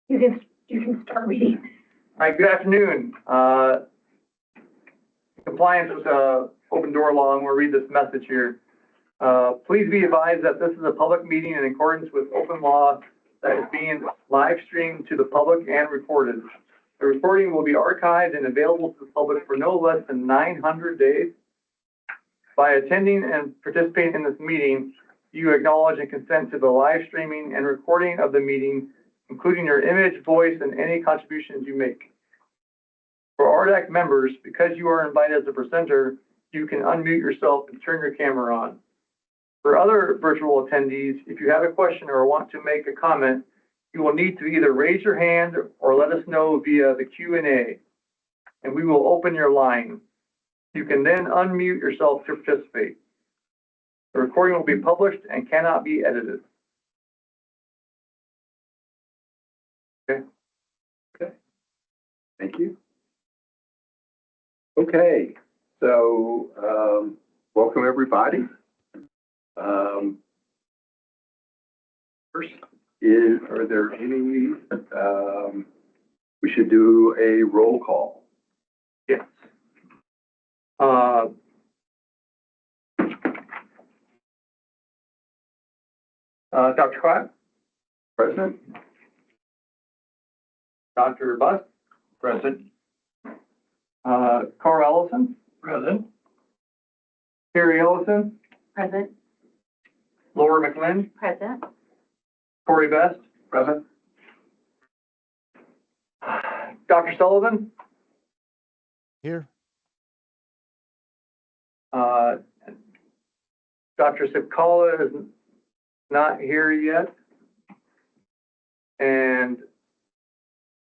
You can start reading. All right, good afternoon. Compliance with open door law, and we'll read this message here. Please be advised that this is a public meeting in accordance with open law that is being live streamed to the public and recorded. The recording will be archived and available to the public for no less than 900 days. By attending and participating in this meeting, you acknowledge and consent to the live streaming and recording of the meeting, including your image, voice, and any contributions you make. For RDAC members, because you are invited as a presenter, you can unmute yourself and turn your camera on. For other virtual attendees, if you have a question or want to make a comment, you will need to either raise your hand or let us know via the Q&A, and we will open your line. You can then unmute yourself to participate. The recording will be published and cannot be edited. Okay. Okay. Thank you. Okay. So, welcome everybody. First, are there any, we should do a roll call. Yes. Dr. Clark? Present? Dr. Buss? Present. Carl Ellison? Present. Terry Ellison? Present. Laura McLean? Present. Corey Best? Present. Dr. Sullivan? Here. Dr. Sipkala is not here yet. And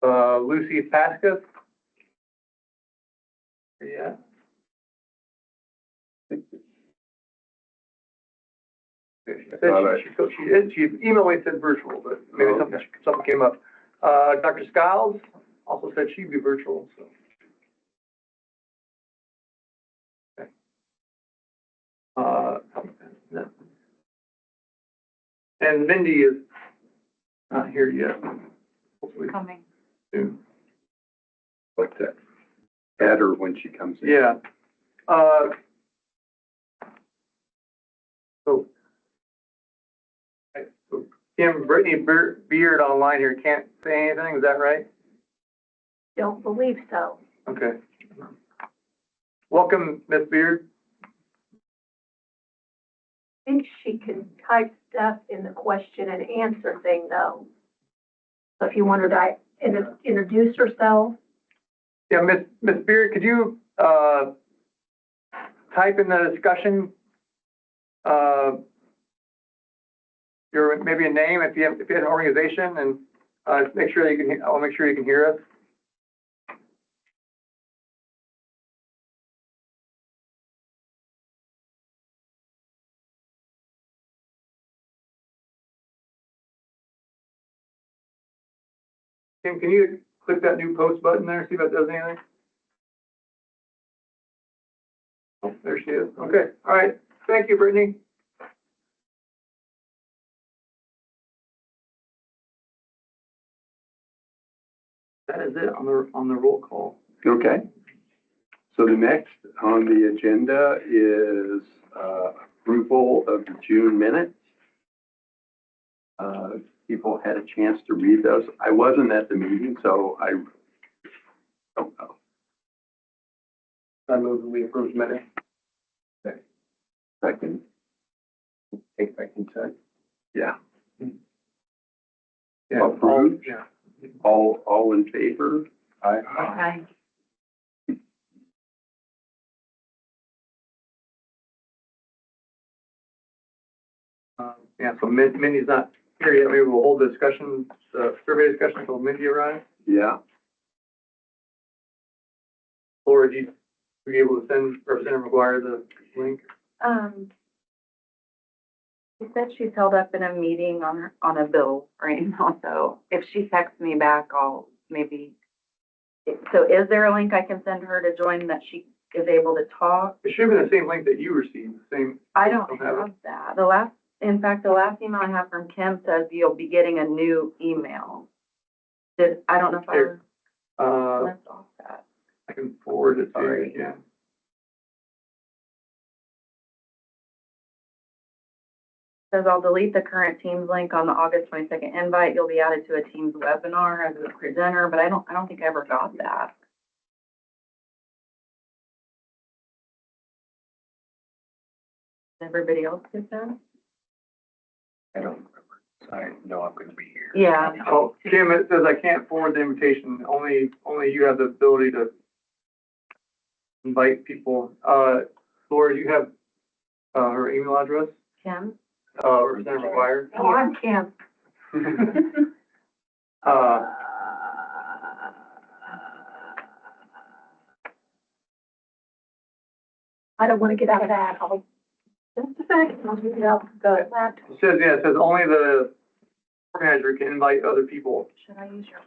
Lucy Pascas? Yeah. She emailed me and said virtual, but maybe something came up. Dr. Skiles also said she'd be virtual, so. Okay. And Mindy is not here yet. Hopefully Coming. soon. What's that? Add her when she comes in. Yeah. So Kim, Brittany Beard online here can't say anything, is that right? Don't believe so. Okay. Welcome, Ms. Beard. I think she can type stuff in the question and answer thing though. So if you wanted to introduce herself. Yeah, Ms. Beard, could you type in the discussion your maybe a name if you have an organization, and make sure that you can. I'll make sure you can hear us. Kim, can you click that new post button there, see if that does anything? Oh, there she is. Okay, all right. Thank you, Brittany. That is it on the roll call. Okay. So the next on the agenda is approval of the June minutes. People had a chance to read those. I wasn't at the meeting, so I don't know. I move that we approve the minutes. Second. Take back consent. Yeah. Yeah. Approved. Yeah. All in favor? Aye. Okay. Yeah, so Mindy's not here yet. Maybe we'll hold the discussion, survey discussion until Mindy arrives. Yeah. Laura, were you able to send Representative McGuire the link? She said she's held up in a meeting on a bill or email, so if she texts me back, I'll maybe. So is there a link I can send her to join that she is able to talk? It should have been the same link that you received, the same. I don't have that. In fact, the last email I have from Kim says you'll be getting a new email. I don't know if I Here. left off that. I can forward it to you Sorry. again. Says I'll delete the current Teams link on the August 22nd invite. You'll be added to a Teams webinar as a presenter, but I don't think I ever got that. Did everybody else get that? I don't remember. I know I'm gonna be here. Yeah. Oh, Kim, it says I can't forward the invitation. Only you have the ability to invite people. Laura, do you have, her email address? Kim? Representative McGuire? Oh, I'm Kim. I don't want to get out of that. Just a second, I'll get it out the laptop. It says only the organizer can invite other people. Should I use your?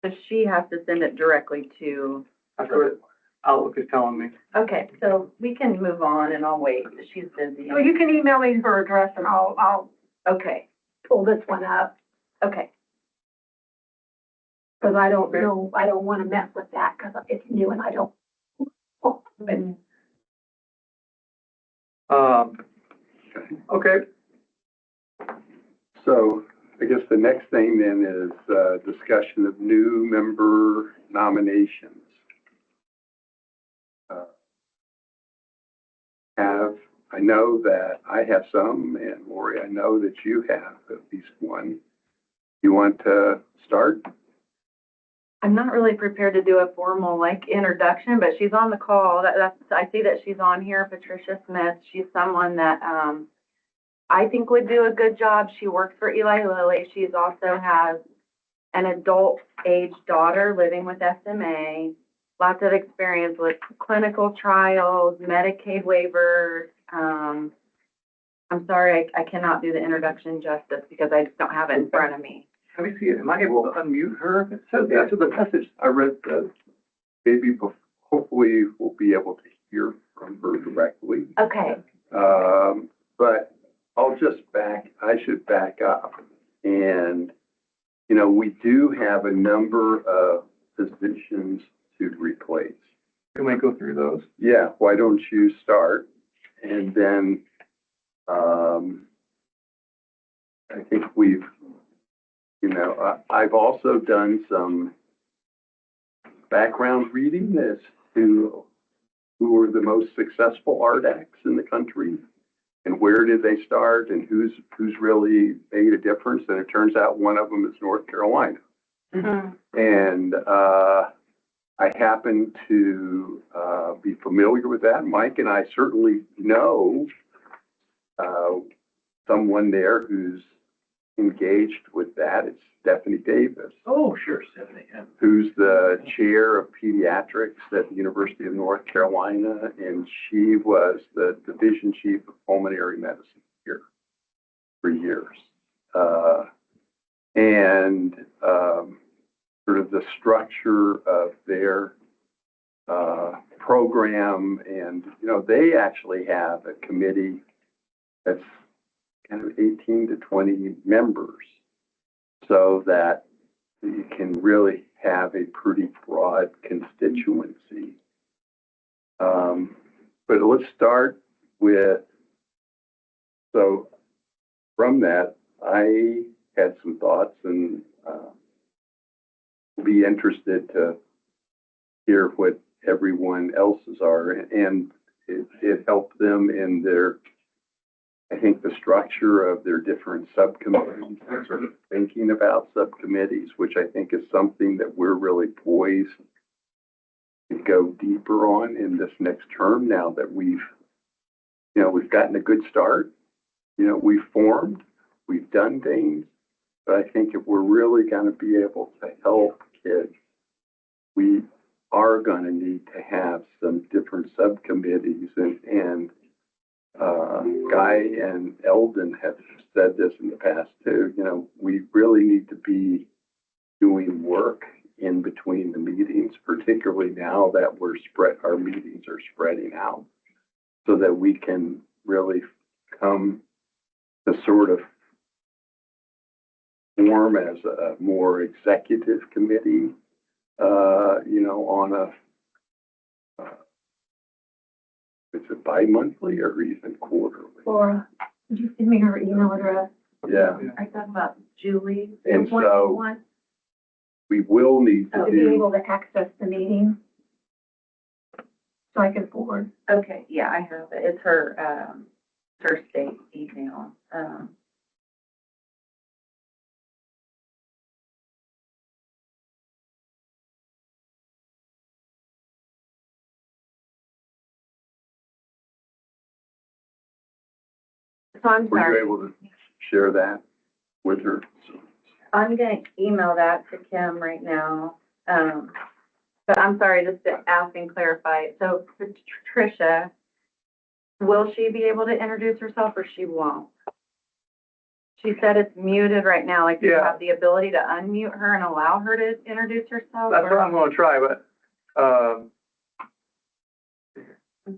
So she has to send it directly to, That's what Outlook is telling me. okay, so we can move on and I'll wait. She's busy. So you can email me her address and I'll Okay, pull this one up, okay. because I don't know, I don't want to mess with that, because it's new and I don't. Okay. So I guess the next thing then is discussion of new member nominations. I know that I have some, and Lori, I know that you have at least one. You want to start? I'm not really prepared to do a formal introduction, but she's on the call. I see that she's on here, Patricia Smith. She's someone that, I think would do a good job. She works for Eli Lilly. She's also has an adult age daughter living with SMA, lots of experience with clinical trials, Medicaid waivers. I'm sorry, I cannot do the introduction justice because I just don't have it in front of me. Let me see, am I able to unmute her? It says that's the message I read says. Maybe hopefully we'll be able to hear from her directly. Okay. But I should back up. And, you know, we do have a number of positions to replace. We might go through those. Yeah, why don't you start? And then, I think I've also done some background reading as to who were the most successful RDACs in the country and where did they start and who's really made a difference. And it turns out one of them is North Carolina. Mm-hmm. And I happen to be familiar with that. Mike and I certainly know someone there who's engaged with that. It's Stephanie Davis. Oh, sure, Stephanie, yeah. Who's the chair of pediatrics at the University of North Carolina, and she was the division chief of pulmonary medicine here for years. Sort of the structure of their program, and they actually have a committee that's kind of 18 to 20 members, so that you can really have a pretty broad constituency. But let's start with, so from that, I had some thoughts and be interested to hear what everyone else's are. And it helped them in their, I think, the structure of their different subcommittees, sort of thinking about subcommittees, which I think is something that we're really poised to go deeper on in this next term now that we've gotten a good start. We've formed, we've done things, but I think if we're really going to be able to help kids, we are going to need to have some different subcommittees, and Guy and Eldon have said this in the past too. We really need to be doing work in between between the meetings, particularly now that our meetings are spreading out, so that we can really come to sort of form as a more executive committee, on is it bi-monthly or even quarterly? Laura, did you send me her email address? Yeah, Are you talking about Julie? and What you so want we will need to to be do, able to access the meeting? So I can forward. Okay, yeah, I have it. It's her, her state email. So I'm were you sorry. able to share that with her? I'm gonna email that to Kim right now. But I'm sorry, just to ask and clarify. So for Tricia, will she be able to introduce herself or she won't? She said it's muted right now, like you Yeah. have the ability to unmute her and allow her to introduce herself? That's or- what I'm gonna try, but, I'm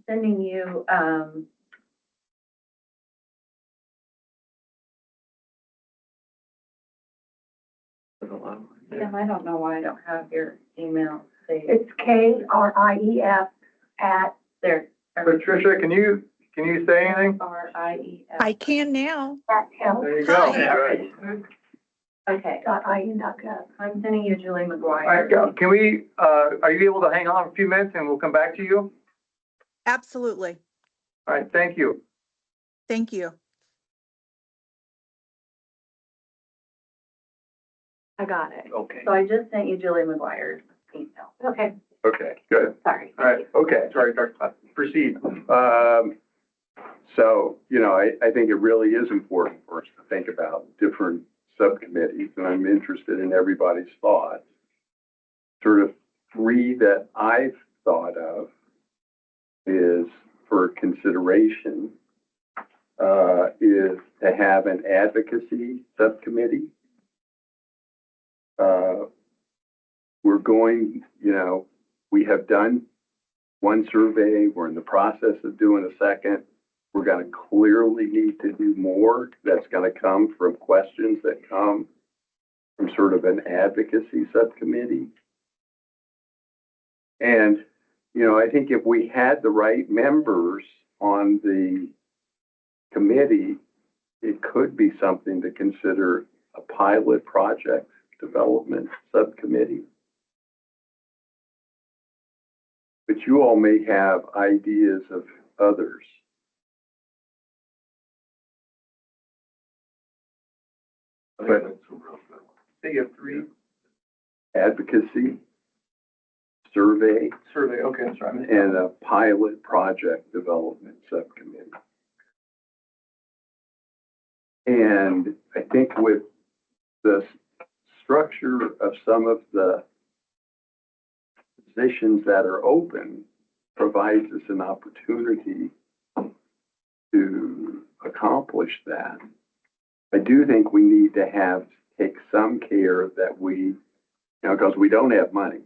sending you, Kim, I don't know why I don't have your email saved. It's KRIEF at, There. Patricia, can you say anything? RIEF. I can now. health There you go. Hi. Good. Okay, dot IU dot gov. I'm sending you Julie All McGuire. right, can we, are you able to hang on a few minutes and we'll come back to you? Absolutely. All right, thank you. Thank you. I got it. Okay. So I just sent you Julie McGuire's email. Okay. Okay, good. Sorry. All right, okay, sorry, proceed. So, I think it really is important for us to think about different subcommittees, and I'm interested in everybody's thoughts. Sort of three that I've thought of is for consideration, is to have an advocacy subcommittee. We're going, we have done one survey, we're in the process of doing a second. We're gonna clearly need to do more. That's gonna come from questions that come from sort of an advocacy subcommittee. And, I think if we had the right members on the committee, it could be something to consider a pilot project development subcommittee. But you all may have ideas of others. But Say you have three advocacy, survey, survey, okay, I'm sorry. and a pilot project development subcommittee. And I think with the structure of some of the positions that are open provides us an opportunity to accomplish that. I do think we need to take some care that we, because we don't have money.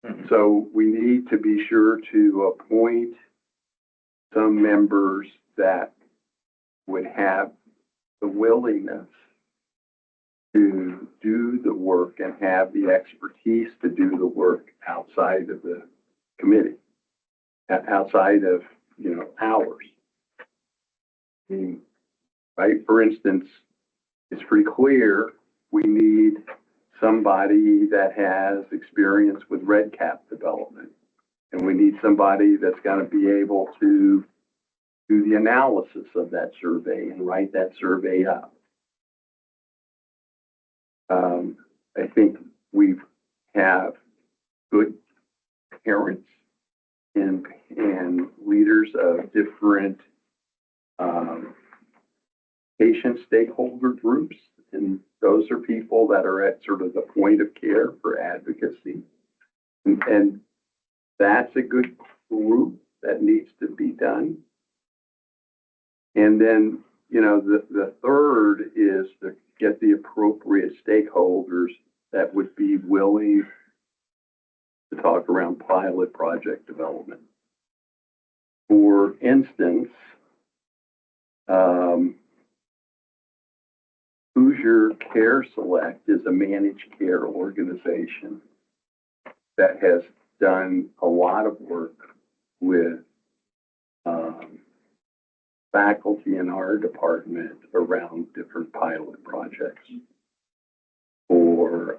Mhm. So we need to be sure to appoint some members that would have the willingness to do the work and have the expertise to do the work outside of the committee, outside of, hours. I mean, right? For instance, it's pretty clear we need somebody that has experience with red cap development. And we need somebody that's going to be able to do the analysis of that survey and write that survey up. I think we have good parents and leaders of different patient stakeholder groups, and those are people that are at sort of the point of care for advocacy. And that's a good group that needs to be done. And then, the third is to get the appropriate stakeholders that would be willing to talk around pilot project development. For instance, Hoosier Care Select is a managed care organization that has done a lot of work with faculty in our department around different pilot projects for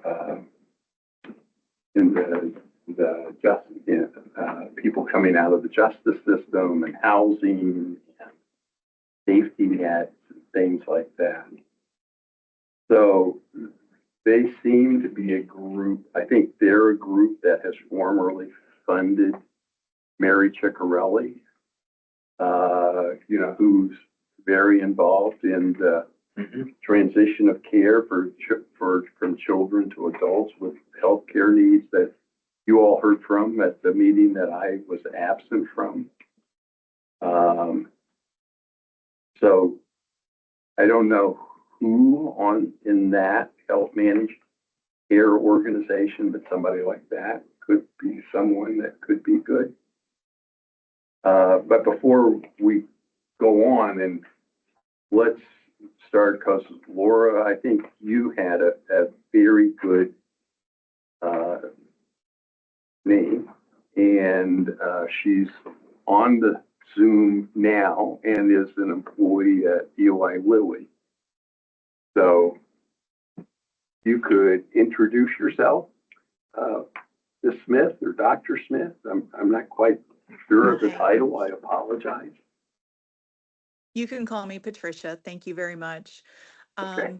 in people coming out of the justice system and housing and safety nets and things like that. So they seem to be a group, I think they're a group that has formerly funded Mary Ciccarelli, who's very involved in the transition of care from children to adults with health care needs that you all heard from at the meeting that I was absent from. So I don't know who in that health managed care organization, but somebody like that could be someone that could be good. But before we go on, and let's start, because Laura, I think you had a very good name, and she's on the Zoom now and is an employee at Eli Lilly. So you could introduce yourself, Ms. Smith or Dr. Smith. I'm not quite sure of the title. I apologize. You can call me Patricia. Thank you very much. Okay.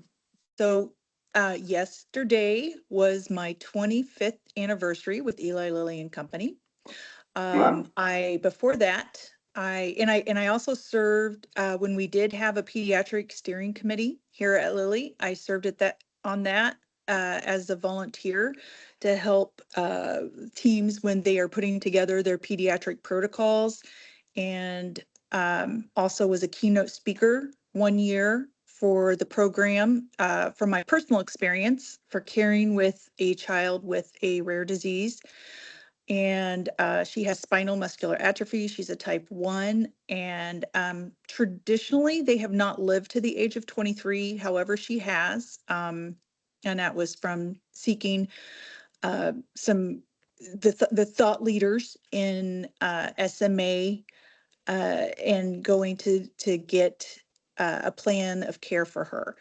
So yesterday was my 25th anniversary with Eli Lilly and Company. Wow. Before that, I also served, when we did have a pediatric steering committee here at Lilly. I served on that as a volunteer to help teams when they are putting together their pediatric protocols, and also was a keynote speaker one year for the program, from my personal experience for caring with a child with a rare disease. And she has spinal muscular atrophy. She's a type 1. And traditionally, they have not lived to the age of 23. However, she has. And that was from seeking the thought leaders in SMA, and going to get a plan of care for her,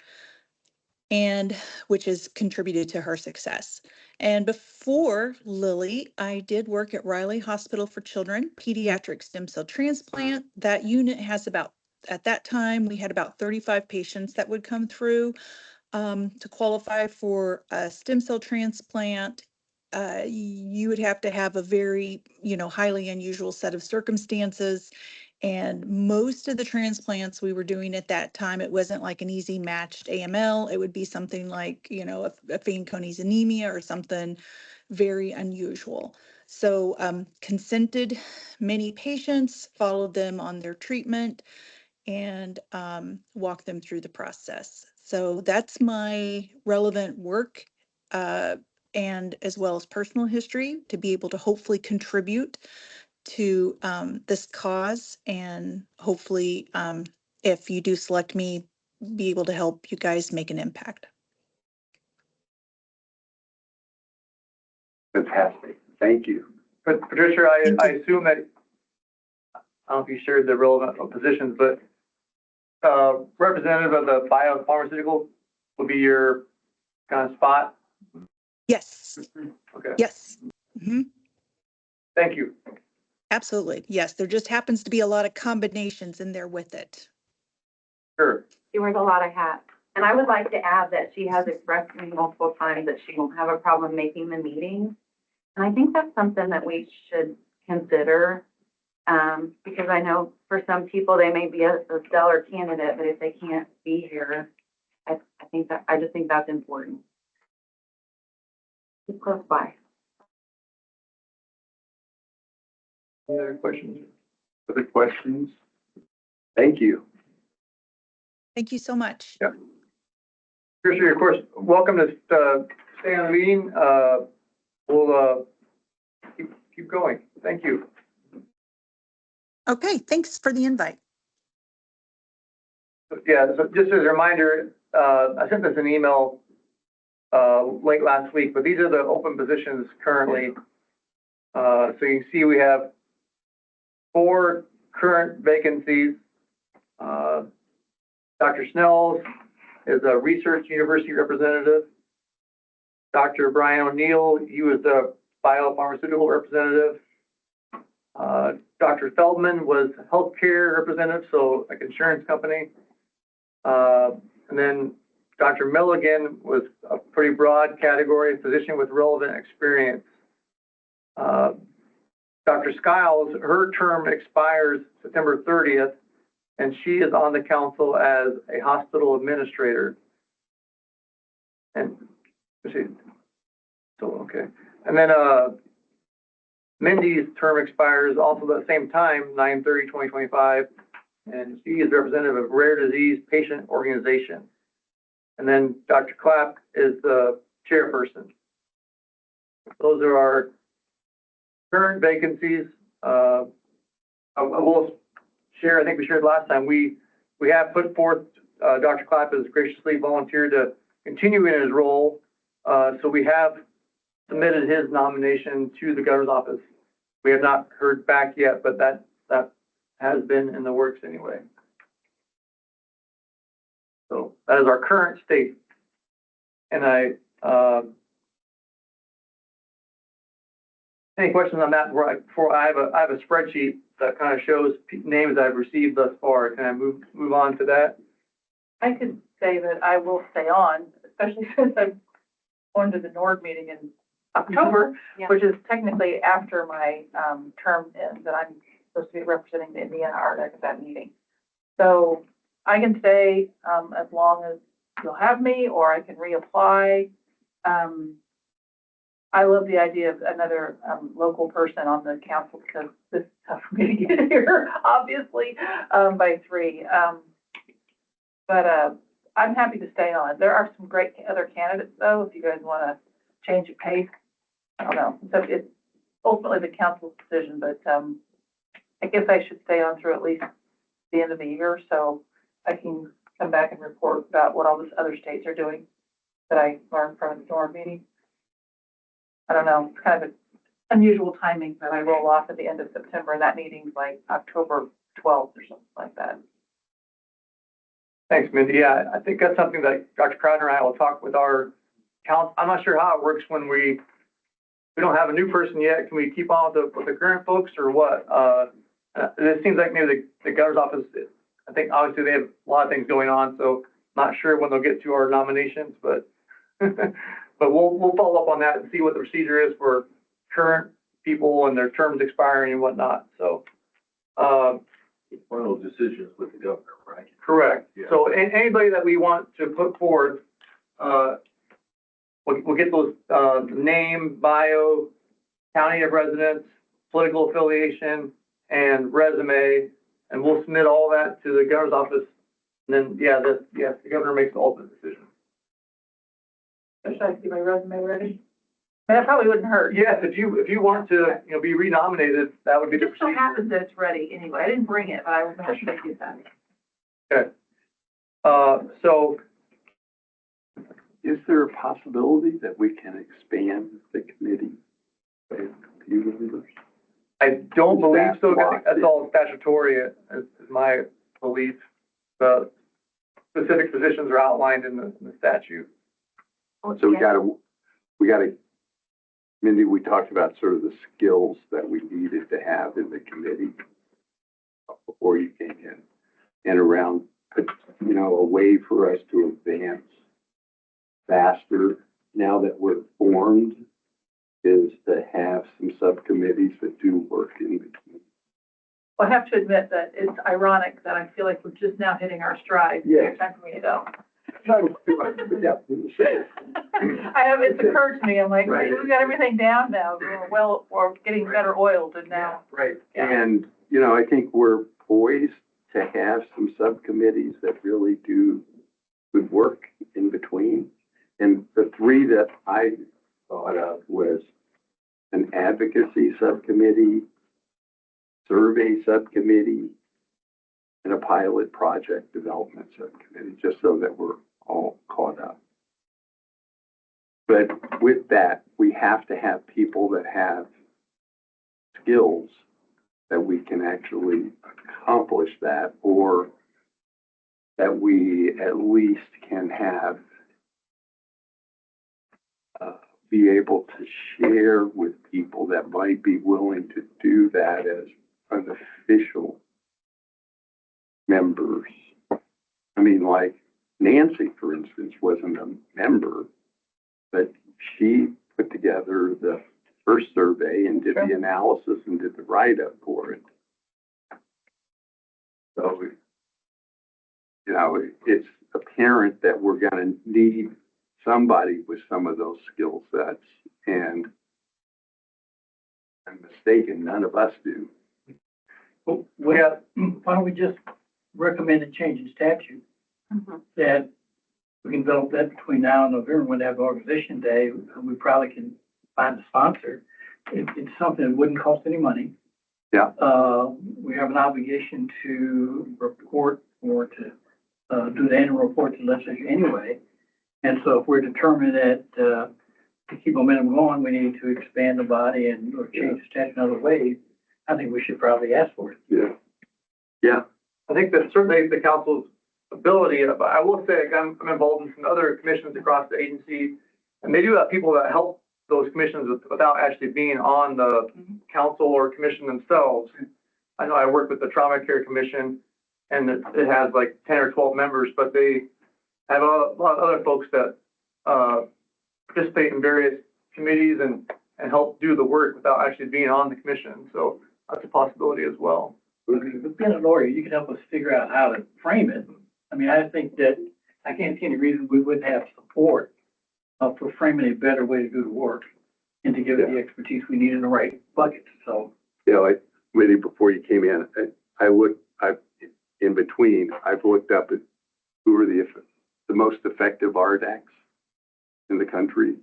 and which has contributed to her success. And before Lilly, I did work at Riley Hospital for Children, pediatric stem cell transplant. That unit has at that time, we had about 35 patients that would come through to qualify for a stem cell transplant. You would have to have a very, highly unusual set of circumstances. And most of the transplants we were doing at that time, it wasn't like an easy matched AML. It would be something like, a Fanconi's anemia or something very unusual. So consented many patients, followed them on their treatment, and walk them through the process. So that's my relevant work, and as well as personal history, to be able to hopefully contribute to this cause, and hopefully, if you do select me, be able to help you guys make an impact. Fantastic. Thank you. But Patricia, Thank I you. assume that, I don't know if you shared the relevant positions, but representative of the biopharmaceutical would be your kind of spot? Yes, Okay, yes. Mhm. thank you. Absolutely. Yes, there just happens to be a lot of combinations in there with it. Sure. She wears a lot of hats. And I would like to add that she has expressed to me multiple times that she won't have a problem making the meetings. And I think that's something that we should consider, because I know for some people, they may be a stellar candidate, but if they can't be here, I just think that's important. It's close by. Any other questions? Other questions? Thank you. Thank you so much. Patricia, of course, welcome to stay on the meeting. We'll keep going. Thank you. Okay, thanks for the invite. Yeah, so just as a reminder, I sent this an email late last week, but these are the open positions currently. So you can see we have 4 current vacancies. Dr. Snells is a research university representative. Dr. Brian O'Neill, he was the biopharmaceutical representative. Dr. Feldman was healthcare representative, so like insurance company. And then Dr. Milligan was a pretty broad category, physician with relevant experience. Dr. Skiles, her term expires September 30th, and she is on the council as a hospital administrator. And okay. And then Mindy's term expires also at the same time, 9/30/2025, and she is representative of Rare Disease Patient Organization. And then Dr. Clapp is the chairperson. Those are our current vacancies. I will share, I think we shared last time, we have put forth, Dr. Clapp has graciously volunteered to continue in his role. So we have submitted his nomination to the governor's office. We have not heard back yet, but that has been in the works anyway. So that is our current state. And any questions on that before I have a spreadsheet that kind of shows names I've received thus far. Can I move on to that? I could say that I will stay on, especially since I'm going to the NORD meeting in October, Yeah. which is technically after my term ends, and I'm supposed to be representing the Indiana RDAC at that meeting. So I can stay as long as you'll have me, or I can reapply. I love the idea of another local person on the council because this is tough for me to get here, obviously, by 3. But I'm happy to stay on. There are some great other candidates, though, if you guys want to change the pace. I don't know. So it's ultimately the council's decision, but I guess I should stay on through at least the end of the year so I can come back and report about what all these other states are doing that I learned from the NORD meeting. I don't know. It's kind of an unusual timing that I roll off at the end of September, and that meeting's like October 12th or something like that. Thanks, Mindy. Yeah, I think that's something that Dr. Crowder and I will talk with our council. I'm not sure how it works when we don't have a new person yet. Can we keep on with the current folks or what? It seems like maybe the governor's office, I think obviously they have a lot of things going on, so not sure when they'll get to our nominations, but but we'll follow up on that and see what the procedure is for current people and their terms expiring and whatnot. So It's one of those decisions with the governor, right? correct. Yeah. So anybody that we want to put forward, we'll get those name, bio, county of residence, political affiliation, and resume, and we'll submit all that to the governor's office. And then, the governor makes the ultimate decision. Should I see my resume ready? That probably wouldn't hurt. Yes, if you want to, be renominated, that would be It the just so procedure. happens that it's ready anyway. I didn't bring it, but I will make sure you that. Okay. So Is there a possibility that we can expand the committee by a few members? I don't believe so. I think Locked that's in. all statutory, is my belief. The specific positions are outlined in the statute. So we gotta, Mindy, we talked about sort of the skills that we needed to have in the committee before you came in, and around, a way for us to advance faster now that we're formed is to have some subcommittees that do work in between. Well, I have to admit that it's ironic that I feel like we're just now hitting our stride. Yeah. It's time for me to go. Yeah. It's occurred to me, I'm like, Right. we've got everything down now. We're getting better oiled and now. Right. Yeah. And, I think we're poised to have some subcommittees that really do good work in between. And the 3 that I thought of was an advocacy subcommittee, survey subcommittee, and a pilot project development subcommittee, just so that we're all caught up. But with that, we have to have people that have skills that we can actually accomplish that, or that we at least can have be able to share with people that might be willing to do that as unofficial members. I mean, like Nancy, for instance, wasn't a member, but she put together the first survey and did the analysis and did the write-up for it. So, you know, it's apparent that we're gonna need somebody with some of those skill sets, and I'm mistaken, none of us do. Well, why don't we just recommend a change in statute that we can develop that between now and November when they have organization day, and we probably can find a sponsor. It's something that wouldn't cost any money. Yeah. We have an obligation to report or to do the annual report to the legislature anyway. And so if we're determined that to keep momentum going, we need to expand the body and or change the statute in other ways, I think we should probably ask for it. Yeah. Yeah. I think that certainly the council's ability, but I will say, I'm involved in some other commissions across the agency, and they do have people that help those commissions without actually being on the council or commission themselves. I know I work with the Trauma Care Commission, and it has like 10 or 12 members, but they have a lot of other folks that participate in various committees and help do the work without actually being on the commission. So that's a possibility as well. But being a lawyer, you can help us figure out how to frame it. I mean, I think that I can't see any reason we wouldn't have support for framing a better way to do the work and to give it the expertise we need in the right buckets. So, You know, like, Whitney, before you came in, I've looked up at who are the most effective RDACs in the country.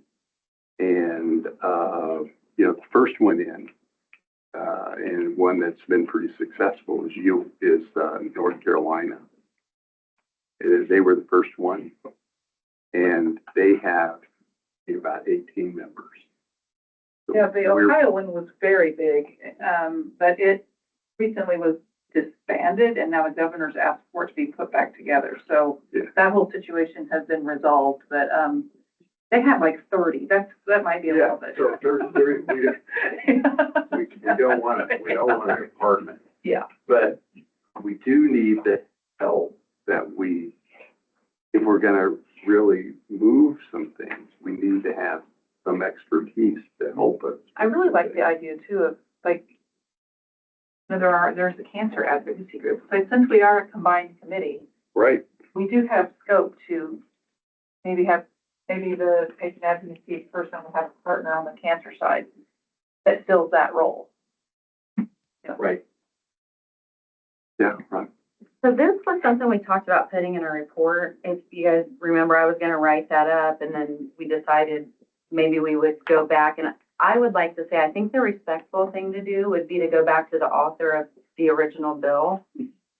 And, you know, the first one in, and one that's been pretty successful is North Carolina. They were the first one, and they have about 18 members. So Yeah, the Ohio one was very big, but it recently was disbanded, and now the governor's asked for it to be put back together. So that whole situation has been resolved, but they have like 30. That might be a little bit. So we don't want an apartment. Yeah. But we do need the help that if we're gonna really move some things, we need to have some expertise to help us. I really like the idea too of like, you know, there's a cancer advocacy group. So since we are a combined committee, Right. we do have scope to maybe the patient advocacy person will have a partner on the cancer side that fills that role. Right. Yeah, right. So this was something we talked about putting in a report. If you guys remember, I was gonna write that up, and then we decided maybe we would go back. And I would like to say, I think the respectful thing to do would be to go back to the author of the original bill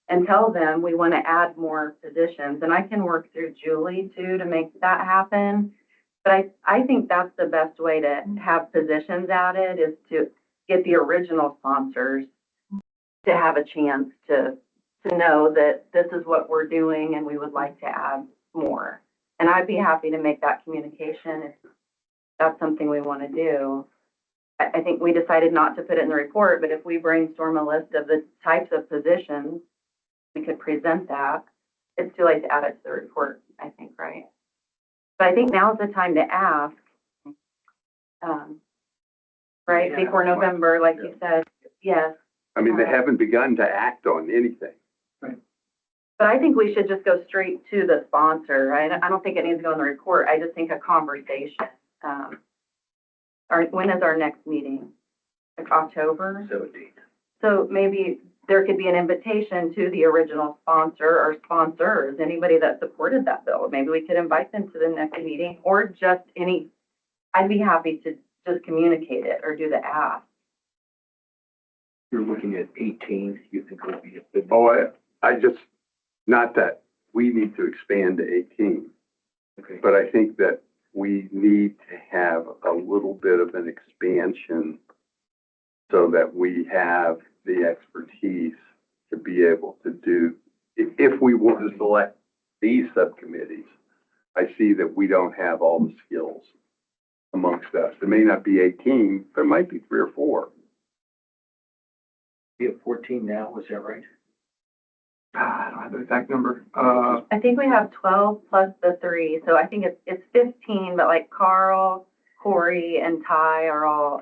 and tell them we want to add more positions. And I can work through Julie too to make that happen. But I think that's the best way to have positions added, is to get the original sponsors to have a chance to know that this is what we're doing and we would like to add more. And I'd be happy to make that communication if that's something we want to do. I think we decided not to put it in the report, but if we brainstorm a list of the types of positions, we could present that. It's too late to add it to the report, I think, right? But I think now's the time to ask, right, before November, like you said, yes. I mean, they haven't begun to act on anything. But I think we should just go straight to the sponsor, right? I don't think it needs to go in the report. I just think a conversation. When is our next meeting? Like October? 17th. So maybe there could be an invitation to the original sponsor or sponsors, anybody that supported that bill. Maybe we could invite them to the next meeting, or just I'd be happy just communicate it or do the ask. You're looking at 18, you think it would be a good? Oh, I just, not that we need to expand to 18, Okay. but I think that we need to have a little bit of an expansion so that we have the expertise to be able to do, if we want to select these subcommittees, I see that we don't have all the skills amongst us. There may not be 18, there might be 3 or 4. We have 14 now, is that right? I don't have the exact number. I think we have 12 plus the 3, so I think it's 15, but like Carl, Corey, and Ty are all,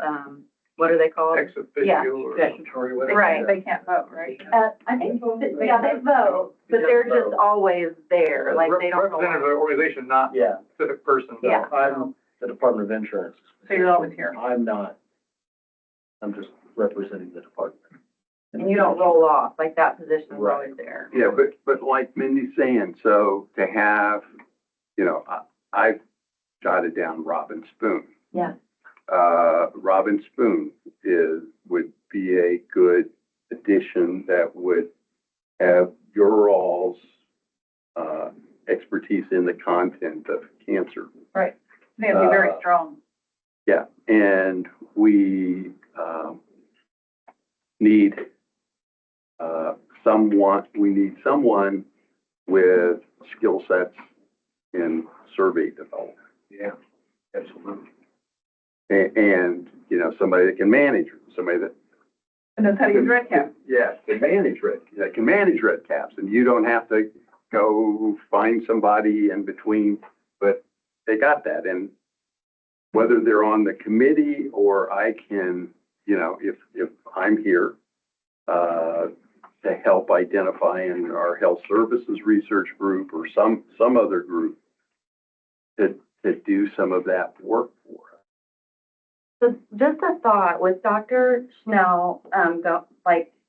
what are they called? Ex officio Yeah. or. Statutory, whatever. Right. They can't vote, right? I think, yeah, they vote, but they're just always there, like they don't. Representative of the organization, not Yeah. specific person. Yeah. I'm the Department of Insurance. So you're always here. I'm not. I'm just representing the department. And you don't roll off, like that position is Right. always there. Yeah, but like Mindy's saying, so to have, you know, I've jotted down Robin Spoon. Yeah. Robin Spoon would be a good addition that would have your all's, expertise in the content of cancer. Right. They'd be very strong. Yeah, and we, need, we need someone with skill sets in survey development. Yeah, absolutely. And, you know, somebody that can manage, somebody that. And knows how to use red cap. Yeah, can manage that can manage red caps, and you don't have to go find somebody in between, but they got that, and whether they're on the committee or I can, you know, if I'm here, to help identify in our health services research group or some other group to do some of that work for us. So just a thought, with Dr. Schnell,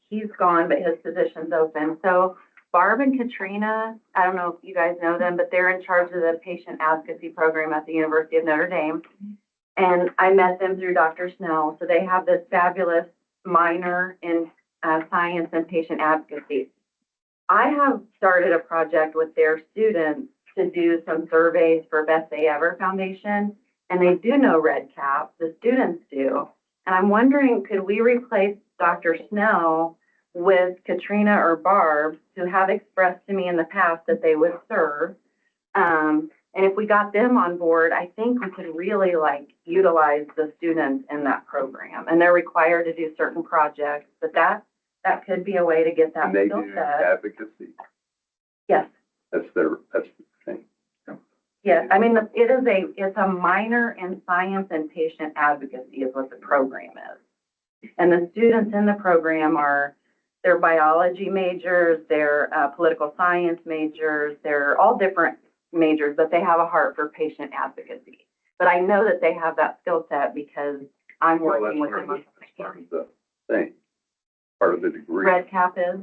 he's gone, but his position's open. So Barb and Katrina, I don't know if you guys know them, but they're in charge of the patient advocacy program at the University of Notre Dame. And I met them through Dr. Schnell. So they have this fabulous minor in science and patient advocacy. I have started a project with their students to do some surveys for Best Day Ever Foundation, and they do know REDCap, the students do. And I'm wondering, could we replace Dr. Snell with Katrina or Barb, who have expressed to me in the past that they would serve? And if we got them on board, I think we could really utilize the students in that program. And they're required to do certain projects, but that could be a way to get that And they skill do set. advocacy. Yes. That's the thing. Yes, I mean, it's a minor in science and patient advocacy is what the program is. And the students in the program they're biology majors, they're political science majors, they're all different majors, but they have a heart for patient advocacy. But I know that they have that skill set because I'm working with them. Part of the thing, part of the degree. REDCap is?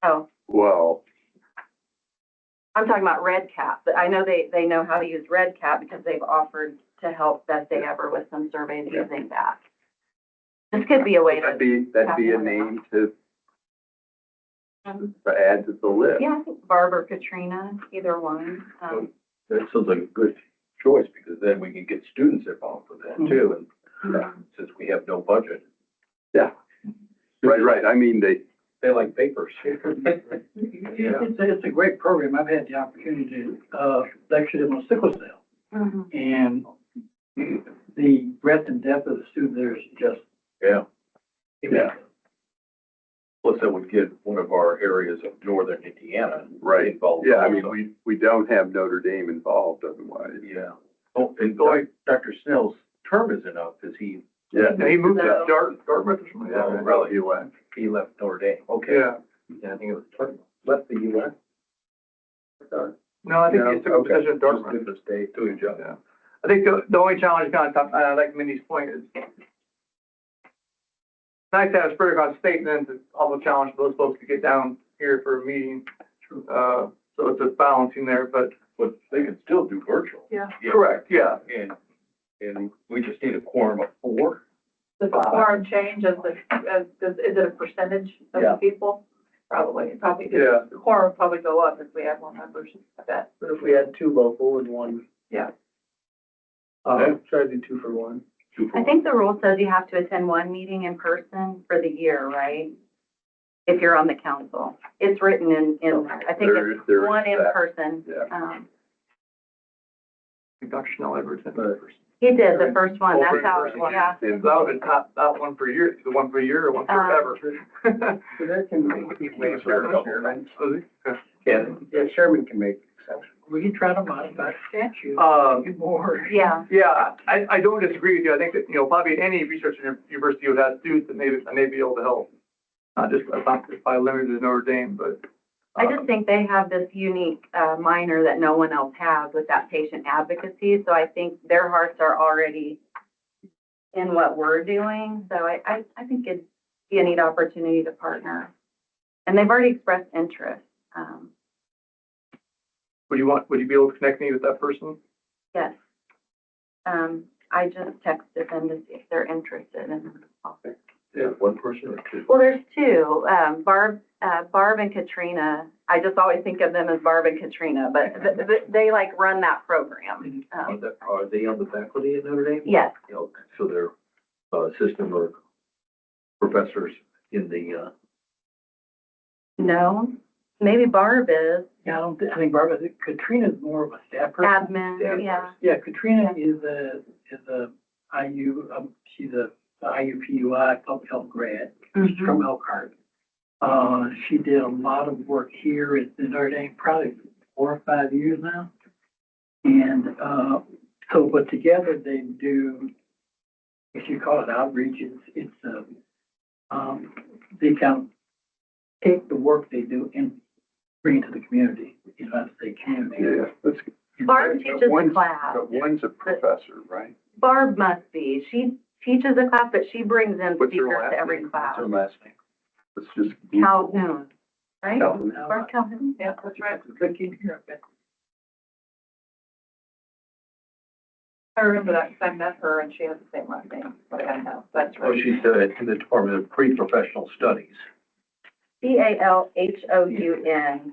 Oh, Well, I'm talking about REDCap, but I know they know how to use REDCap because they've offered to help Best Day Ever with some surveys using that. This could be a way that'd to. be a name to add to the list. Yeah, I think Barb or Katrina, either one. That sounds like a good choice, because then we can get students involved with that too, and since we have no budget. Yeah. Right. I mean, They like papers. It's a great program. I've had the opportunity to, lecture them on sickle cell. Mhm. And the breadth and depth of the student there is just Yeah. immense. Plus, that would get one of our areas of northern Indiana right. involved. Yeah, I mean, also. we don't have Notre Dame involved otherwise. Yeah. Oh, and Dr. Snell's term isn't up, is he? Yeah. He moved to No. Dartmouth or something. Oh, Yeah. really? He left. He left Notre Dame. Okay. Yeah. Yeah, I think it was term. Left the US? No, I think he took a position at Dartmouth. Different state, doing a job. Yeah. I think the only challenge, like Mindy's point, is nice to have a spread across the state, and then it's also a challenge for those folks to get down here for a meeting. So it's a balancing there, but. But they can still do virtual. Yeah. Correct, yeah. And And we just need a quorum of 4. Does the quorum change is it a percentage of Yeah. the people? Probably, Yeah. the quorum would probably go up if we had more members, I bet. But if we had 2 local and 1. Yeah. Try to do 2 for 1. 2 for I think the rule says you have to attend 1 meeting in person for the year, right? If you're on the council. It's written in there. I think it's There is 1 in that. person. Yeah. Dr. Schnell Edwards. He did the first one, that's Open how, person. yeah. And that would not one per year, the one per year or one per ever. So there can be ways for Sherman. Yeah, Sherman can make exceptions. We can try to modify statute, get more. Yeah, Yeah, I don't disagree with you. I think that, probably any research university would have students that may be able to help. Not just by limited to Notre Dame, but. I just think they have this unique, minor that no one else has with that patient advocacy, so I think their hearts are already in what we're doing, so I think it'd be a neat opportunity to partner. And they've already expressed interest, Would you be able to connect me with that person? yes. I just texted them to see if they're interested in the office. Yeah, 1 person or 2? Well, there's 2, Barb and Katrina. I just always think of them as Barb and Katrina, but they like run that program. Are they on the faculty at Notre Dame? Yes, Okay, so they're assistant or professors in the, no, maybe Barb is Yeah, I think Barbara, Katrina's more of a staff person. admin, yeah. Yeah, Katrina is a IU, she's a IUPUI public health grad. She's from Elkhart. She did a lot of work here at Notre Dame, probably 4 or 5 years now. And, but together they do, if you call it outreach, they kind of take the work they do and bring it to the community, I say community. Yeah, that's. Barb teaches a class. But one's a professor, right? Barb must be. She teaches a class, but she brings in What's her speakers last to every name? class. their last name? Let's just. Calhoun, right? Calhoun. Barb Calhoun. Yeah, that's right. Good keep here, okay. I remember that, because I met her and she has the same last name, but I don't know, that's Oh, right. she's in the Department of Pre-Professional Studies. CALHOUN.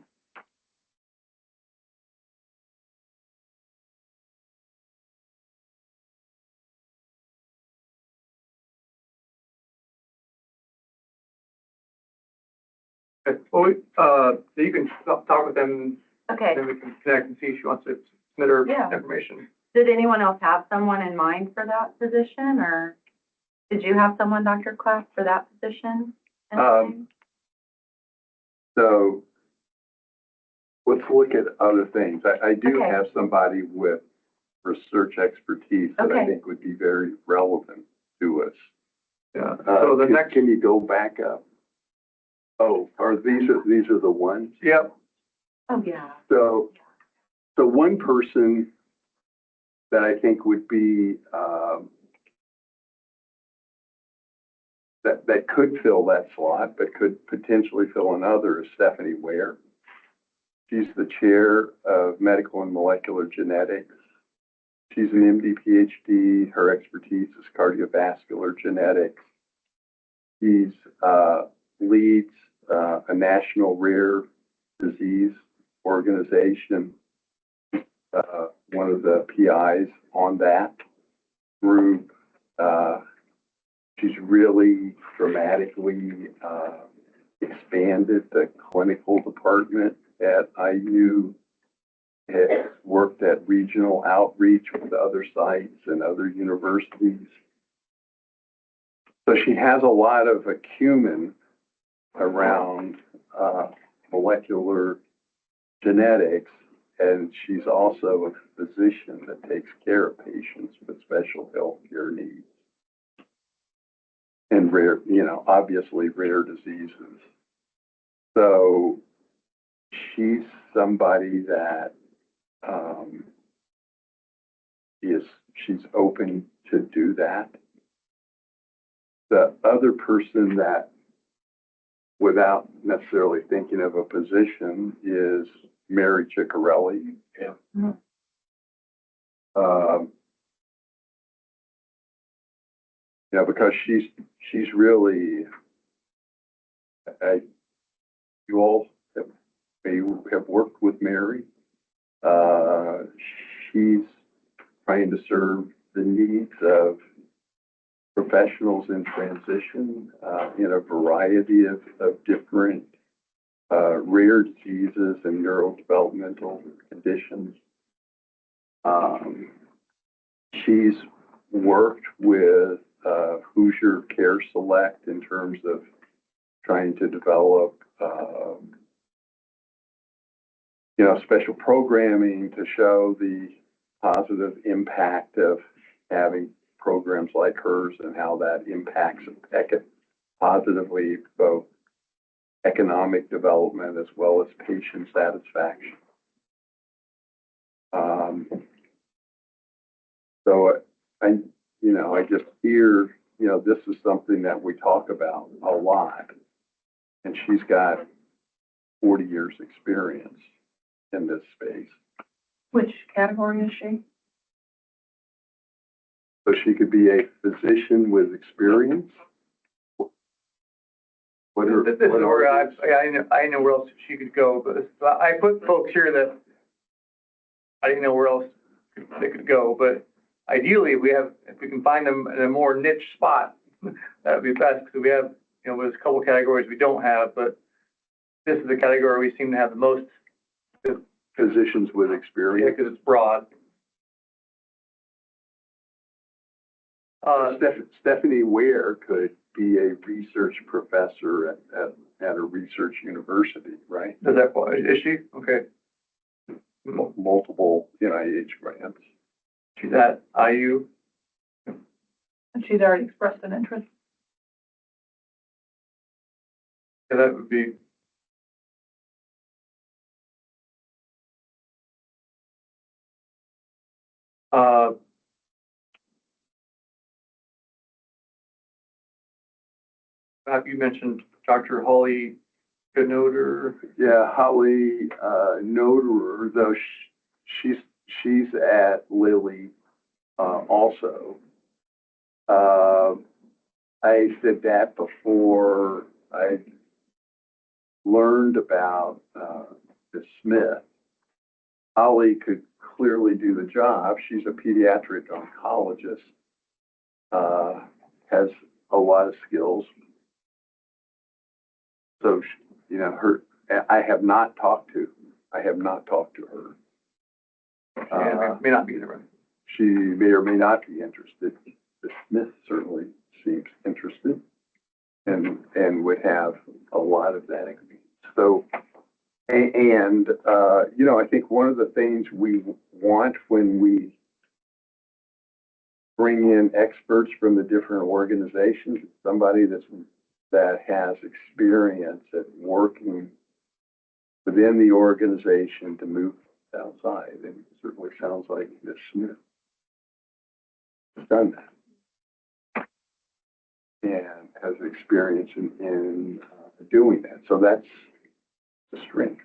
Okay, well, you can talk with them, Okay. and then we can connect and see if she wants to submit her Yeah. information. Did anyone else have someone in mind for that position, or did you have someone, Dr. Class, for that position? So let's look at other things. I do Okay. have somebody with research expertise that I Okay. think would be very relevant to us. Yeah, so the next, Can you go back up? Oh, these are the ones? yep, Oh, yeah. So one person that I think would be, that could fill that slot, but could potentially fill another is Stephanie Ware. She's the chair of medical and molecular genetics. She's an MD, PhD. Her expertise is cardiovascular genetics. She's, leads, a national rare disease organization. One of the PIs on that group. She's really dramatically expanded the clinical department at IU, has worked at regional outreach with other sites and other universities. So she has a lot of acumen around molecular genetics, and she's also a physician that takes care of patients with special health care needs. And rare, obviously rare diseases. So she's somebody that she's open to do that. The other person that, without necessarily thinking of a position, is Mary Ciccarelli. Yeah. you know, because she's really, you all have worked with Mary. She's trying to serve the needs of professionals in transition, in a variety of different, rare diseases and neurodevelopmental conditions. She's worked with, Hoosier Care Select in terms of trying to develop, you know, special programming to show the positive impact of having programs like hers and how that impacts positively both economic development as well as patient satisfaction. So I just hear, you know, this is something that we talk about a lot, and she's got 40 years experience in this space. Which category is she? So she could be a physician with experience. This is where I know where else she could go, but I put folks here that I didn't know where else they could go, but ideally, if we can find them in a more niche spot, that would be best, because we have, you know, there's a couple categories we don't have, but this is the category we seem to have the most. Physicians with experience. Because it's broad. Stephanie Ware could be a research professor at a research university, right? Does that, is she? Okay. Multiple NIH grants. She's at IU. And she's already expressed an interest. Yeah, that would be. You mentioned Dr. Holly Gnoder. Yeah, Holly Noderer, though she's at Lilly also. I said that before I learned about Ms. Smith. Holly could clearly do the job. She's a pediatric oncologist, has a lot of skills. So, you know, I have not talked to her. May not be the right. She may or may not be interested. Ms. Smith certainly seems interested and would have a lot of that experience. So, and you know, I think one of the things we want when we bring in experts from the different organizations, somebody that has experience at working within the organization to move outside, and it certainly sounds like Ms. Smith has done that and has experience in doing that. So that's the strength,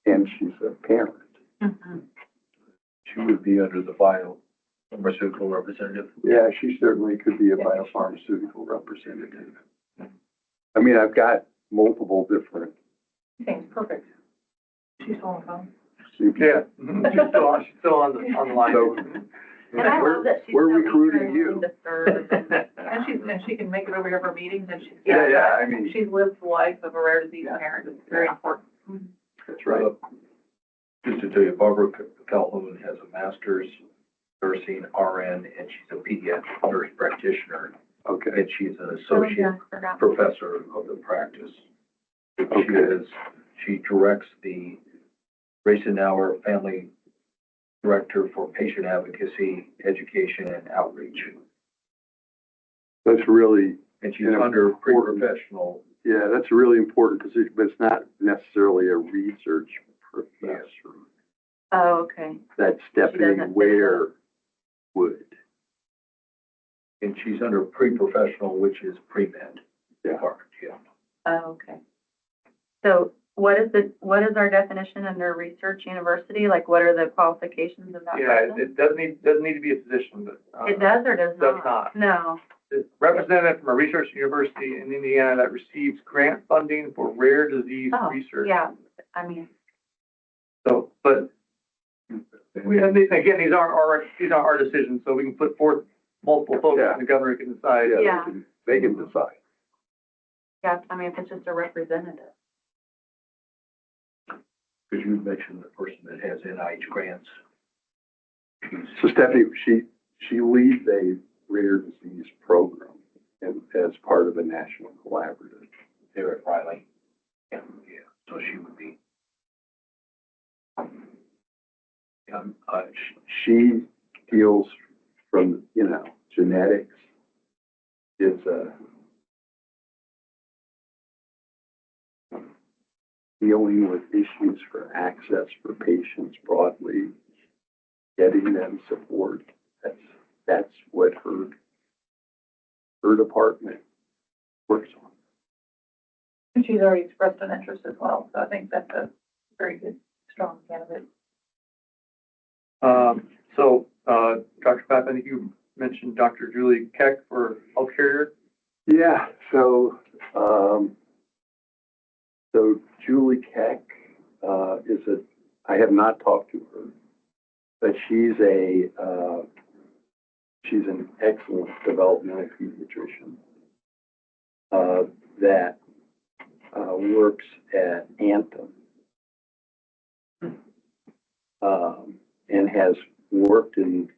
and she's a parent. Mm-hmm. She would be under the biopharmaceutical representative. Yeah, she certainly could be a biopharmaceutical representative. I mean, I've got multiple different. Seems perfect. She's on the phone. Yeah, she's still on the line. So, And I love that she's we're so recruiting eager and you. willing to serve and And she can make it over here for meetings, and she's. Yeah, I mean, She's lived the life of a rare disease parent. It's very important. that's right. Just to tell you, Barbara Calhoun has a master's nursing RN, and she's a pediatric nurse practitioner, Okay. and she's an oh, associate yeah, I forgot. professor of the practice. Okay. She directs the Raisenauer Family Director for Patient Advocacy, Education, and Outreach. That's really, And she's Yeah, under important. pre-professional. yeah, that's a really important position, but it's not necessarily a research professor. Oh, okay. That doesn't Stephanie fit Ware would. And she's under pre-professional, which is pre-med Yeah. department, yeah. Oh, okay. So what is our definition under research university? Like, what are the qualifications of that Yeah, person? it doesn't need to be a physician, but. It does or does not? Does not. No. representative from a research university in Indiana that receives grant funding for rare disease Oh, research. yeah, I mean, So, but again, these aren't our decisions, so we can put forth multiple folks Yeah. and the governor can decide. Yeah. They can decide. yeah, I mean, if it's just a representative. Because you mentioned the person that has NIH grants. So Stephanie, she leads a rare disease program and as part of a national collaborative. There at Riley. Yeah, so she would be. She deals from, genetics is dealing with issues for access for patients broadly, getting them support. That's what her department works on. And she's already expressed an interest as well, so I think that's a very good, strong candidate. Dr. Papp, I think you mentioned Dr. Julie Keck for health carrier. Yeah, so Julie Keck I have not talked to her, but she's an excellent developmental pediatrician that works at Anthem and has worked in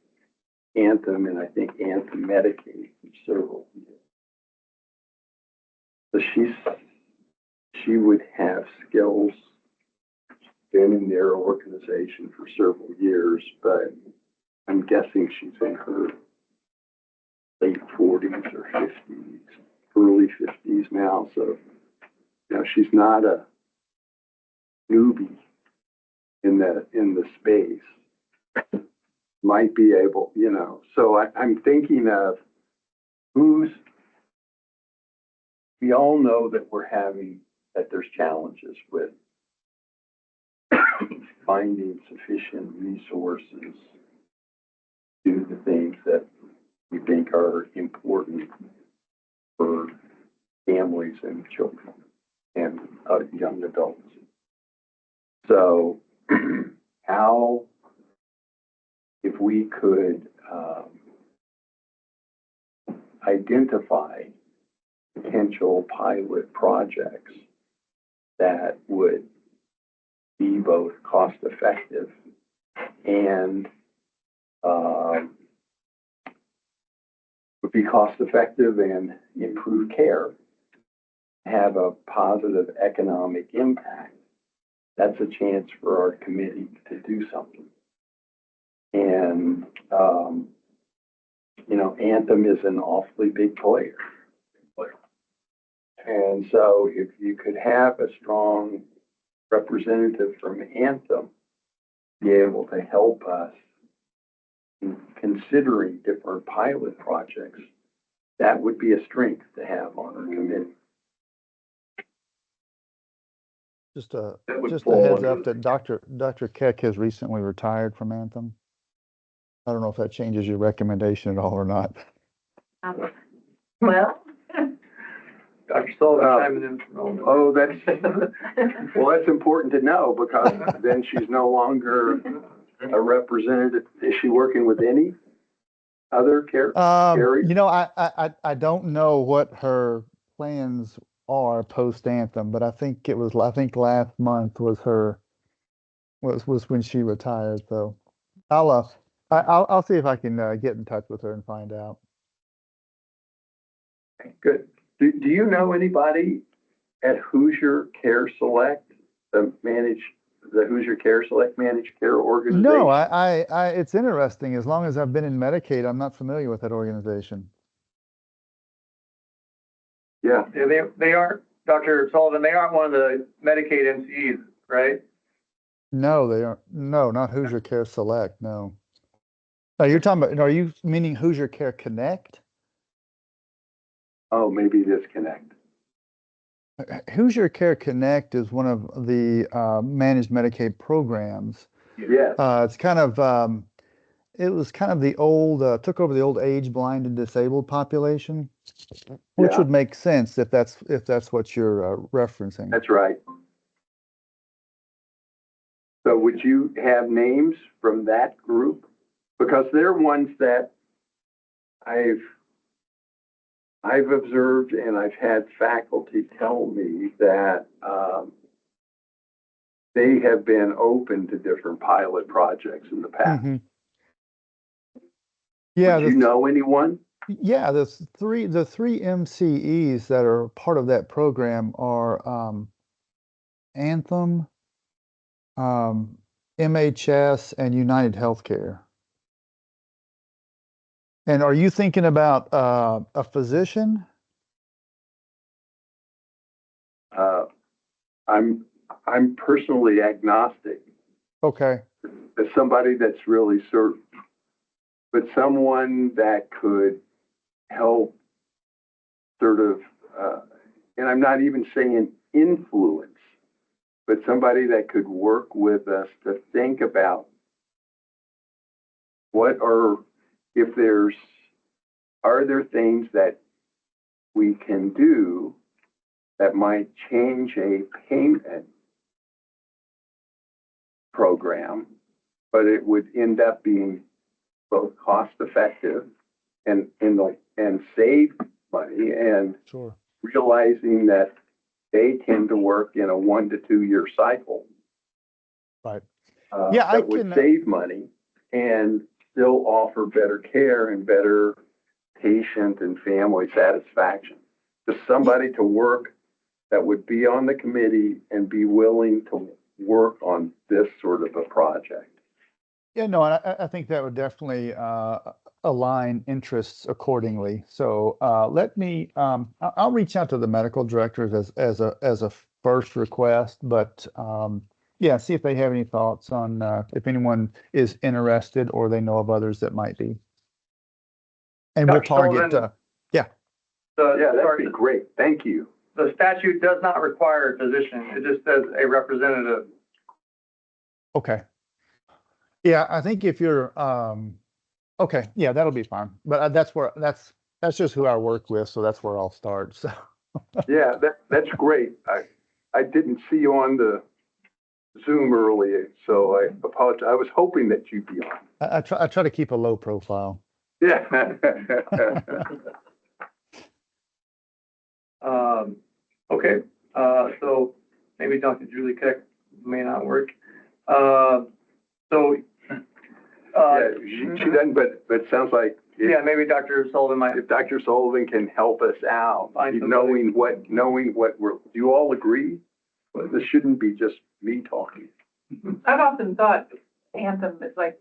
Anthem and I think Anthem Medicaid for several years. So she would have skills, been in their organization for several years, but I'm guessing she's in her late 40s or 50s, early 50s now. So, she's not a newbie in the space. Might be able, so I'm thinking of we all know that that there's challenges with finding sufficient resources to do the things that we think are important for families and children and young adults. So if we could identify potential pilot projects that would be both cost effective and improve care, have a positive economic impact, that's a chance for our committee to do something. And, Anthem is an awfully big player. And so if you could have a strong representative from Anthem be able to help us in considering different pilot projects, that would be a strength to have on our committee. Just a That would just a fall heads under up that Dr. Keck has recently retired from Anthem. I don't know if that changes your recommendation at all or not. Well, Dr. Sullivan chiming in from Oh, that's important to know because then she's no longer a representative. Is she working with any other carrier? I don't know what her plans are post Anthem, but I think last month was when she retired. So I'll see if I can get in touch with her and find out. Good. Do you know anybody at Hoosier Care Select, the Hoosier Care Select managed care organization? No, it's interesting. As long as I've been in Medicaid, I'm not familiar with that organization. Yeah. Yeah, they aren't, Dr. Sullivan, they aren't one of the Medicaid NCEs, right? No, they aren't. No, not Hoosier Care Select. No. No, you're talking about, are you meaning Hoosier Care Connect? Oh, maybe Disconnect. Hoosier Care Connect is one of the managed Medicaid programs. Yes. It's kind of it was kind of the old, took over the old age blind and disabled population, which Yeah. would make sense if that's what you're referencing. That's right. So would you have names from that group? Because they're ones that I've observed and I've had faculty tell me that, they have been open to different pilot projects in the past. Mhm. Yeah, Would you know anyone? yeah, the three MCEs that are part of that program are Anthem, MHS, and United Healthcare. And are you thinking about a physician? I'm personally agnostic. Okay. As somebody that's really but someone that could help sort of, and I'm not even saying influence, but somebody that could work with us to think about are there things that we can do that might change a payment program, but it would end up being both cost effective and save money, and Sure. realizing that they tend to work in a 1 to 2 year cycle. Right. Yeah, I that would can, save money and still offer better care and better patient and family satisfaction. Just somebody to work that would be on the committee and be willing to work on this sort of a project. Yeah, no, and I think that would definitely align interests accordingly. So let me, I'll reach out to the medical directors as a first request, but yeah, see if they have any thoughts on if anyone is interested or they know of others that might be. And we'll Dr. target, Sullivan? yeah, Yeah, that'd be great. Thank you. The statute does not require a physician. It just says a representative. okay. Yeah, I think if you're, okay, yeah, that'll be fine. But that's just who I work with, so that's where I'll start. So Yeah, that's great. I didn't see you on the Zoom earlier, so I apologize. I was hoping that you'd be on. I try to keep a low profile. Yeah. Okay, so maybe Dr. Julie Keck may not work. Yeah, she doesn't, but it sounds like Yeah, maybe Dr. Sullivan might. if Dr. Sullivan can help us out, Find somebody. knowing what do you all agree? Well, this shouldn't be just me talking. I've often thought Anthem is like,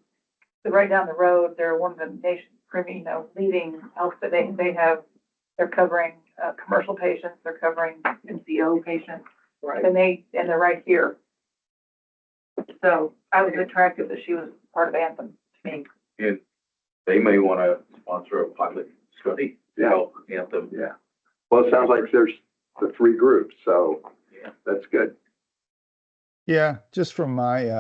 they're right down the road, they're one of the nation's premier, leading health, that they're covering, commercial patients, they're covering MCO patients, Right. and they're right here. So I was attracted that she was part of Anthem to me. And they may want to sponsor a pilot study to Yeah. help Anthem. Yeah. Well, it sounds like there's the three groups, so Yeah. that's good. Yeah, just from my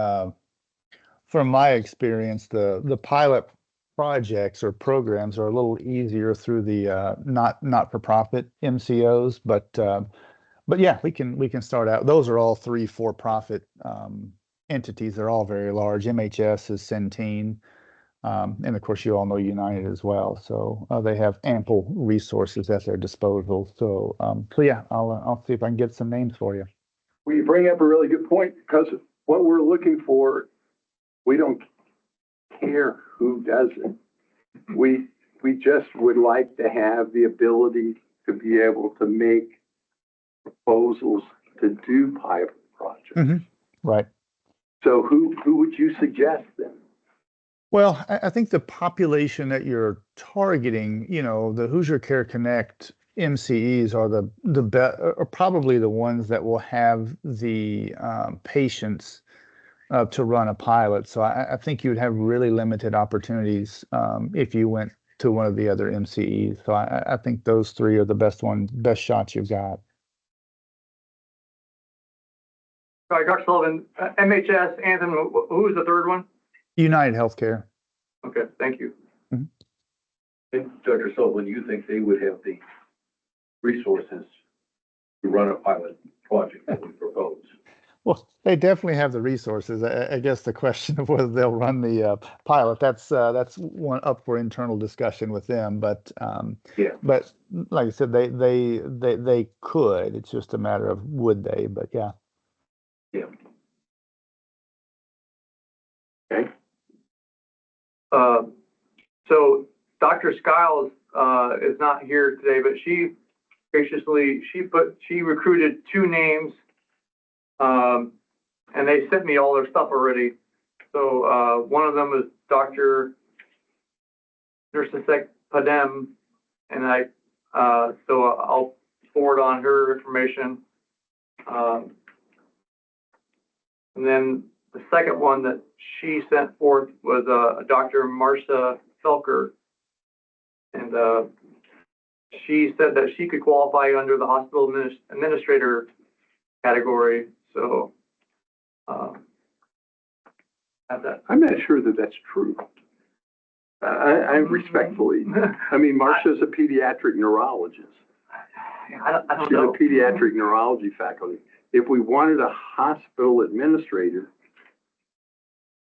experience, the pilot projects or programs are a little easier through the not for profit MCOs, but yeah, we can start out. Those are all 3 for profit entities. They're all very large. MHS is Centene, and of course you all know United as well. So they have ample resources at their disposal. So yeah, I'll see if I can get some names for you. Well, you bring up a really good point, because what we're looking for, we don't care who does it. We just would like to have the ability to be able to make proposals to do pilot projects. Right. So who would you suggest then? Well, I think the population that you're targeting, the Hoosier Care Connect MCEs are are probably the ones that will have the patience to run a pilot. So I think you'd have really limited opportunities if you went to one of the other MCEs. So I think those 3 are the best shots you've got. Sorry, Dr. Sullivan, MHS, Anthem, who was the third one? United Healthcare. Okay, thank you. And Dr. Sullivan, you think they would have the resources to run a pilot project that we propose? Well, they definitely have the resources. I guess the question of whether they'll run the pilot, that's one up for internal discussion with them. But Yeah. but like I said, they could. It's just a matter of would they. But yeah. Yeah. So Dr. Skiles, is not here today, but she graciously, she recruited 2 names. And they sent me all their stuff already. So, one of them is Dr. Nursesek Padem, and so I'll forward on her information. And then the second one that she sent forth was, Dr. Marcia Felker. And, she said that she could qualify under the hospital administrator category, so, have that. I'm not sure that that's true. I respectfully, I mean, Marcia's a pediatric neurologist. I don't She's a know. pediatric neurology faculty. If we wanted a hospital administrator,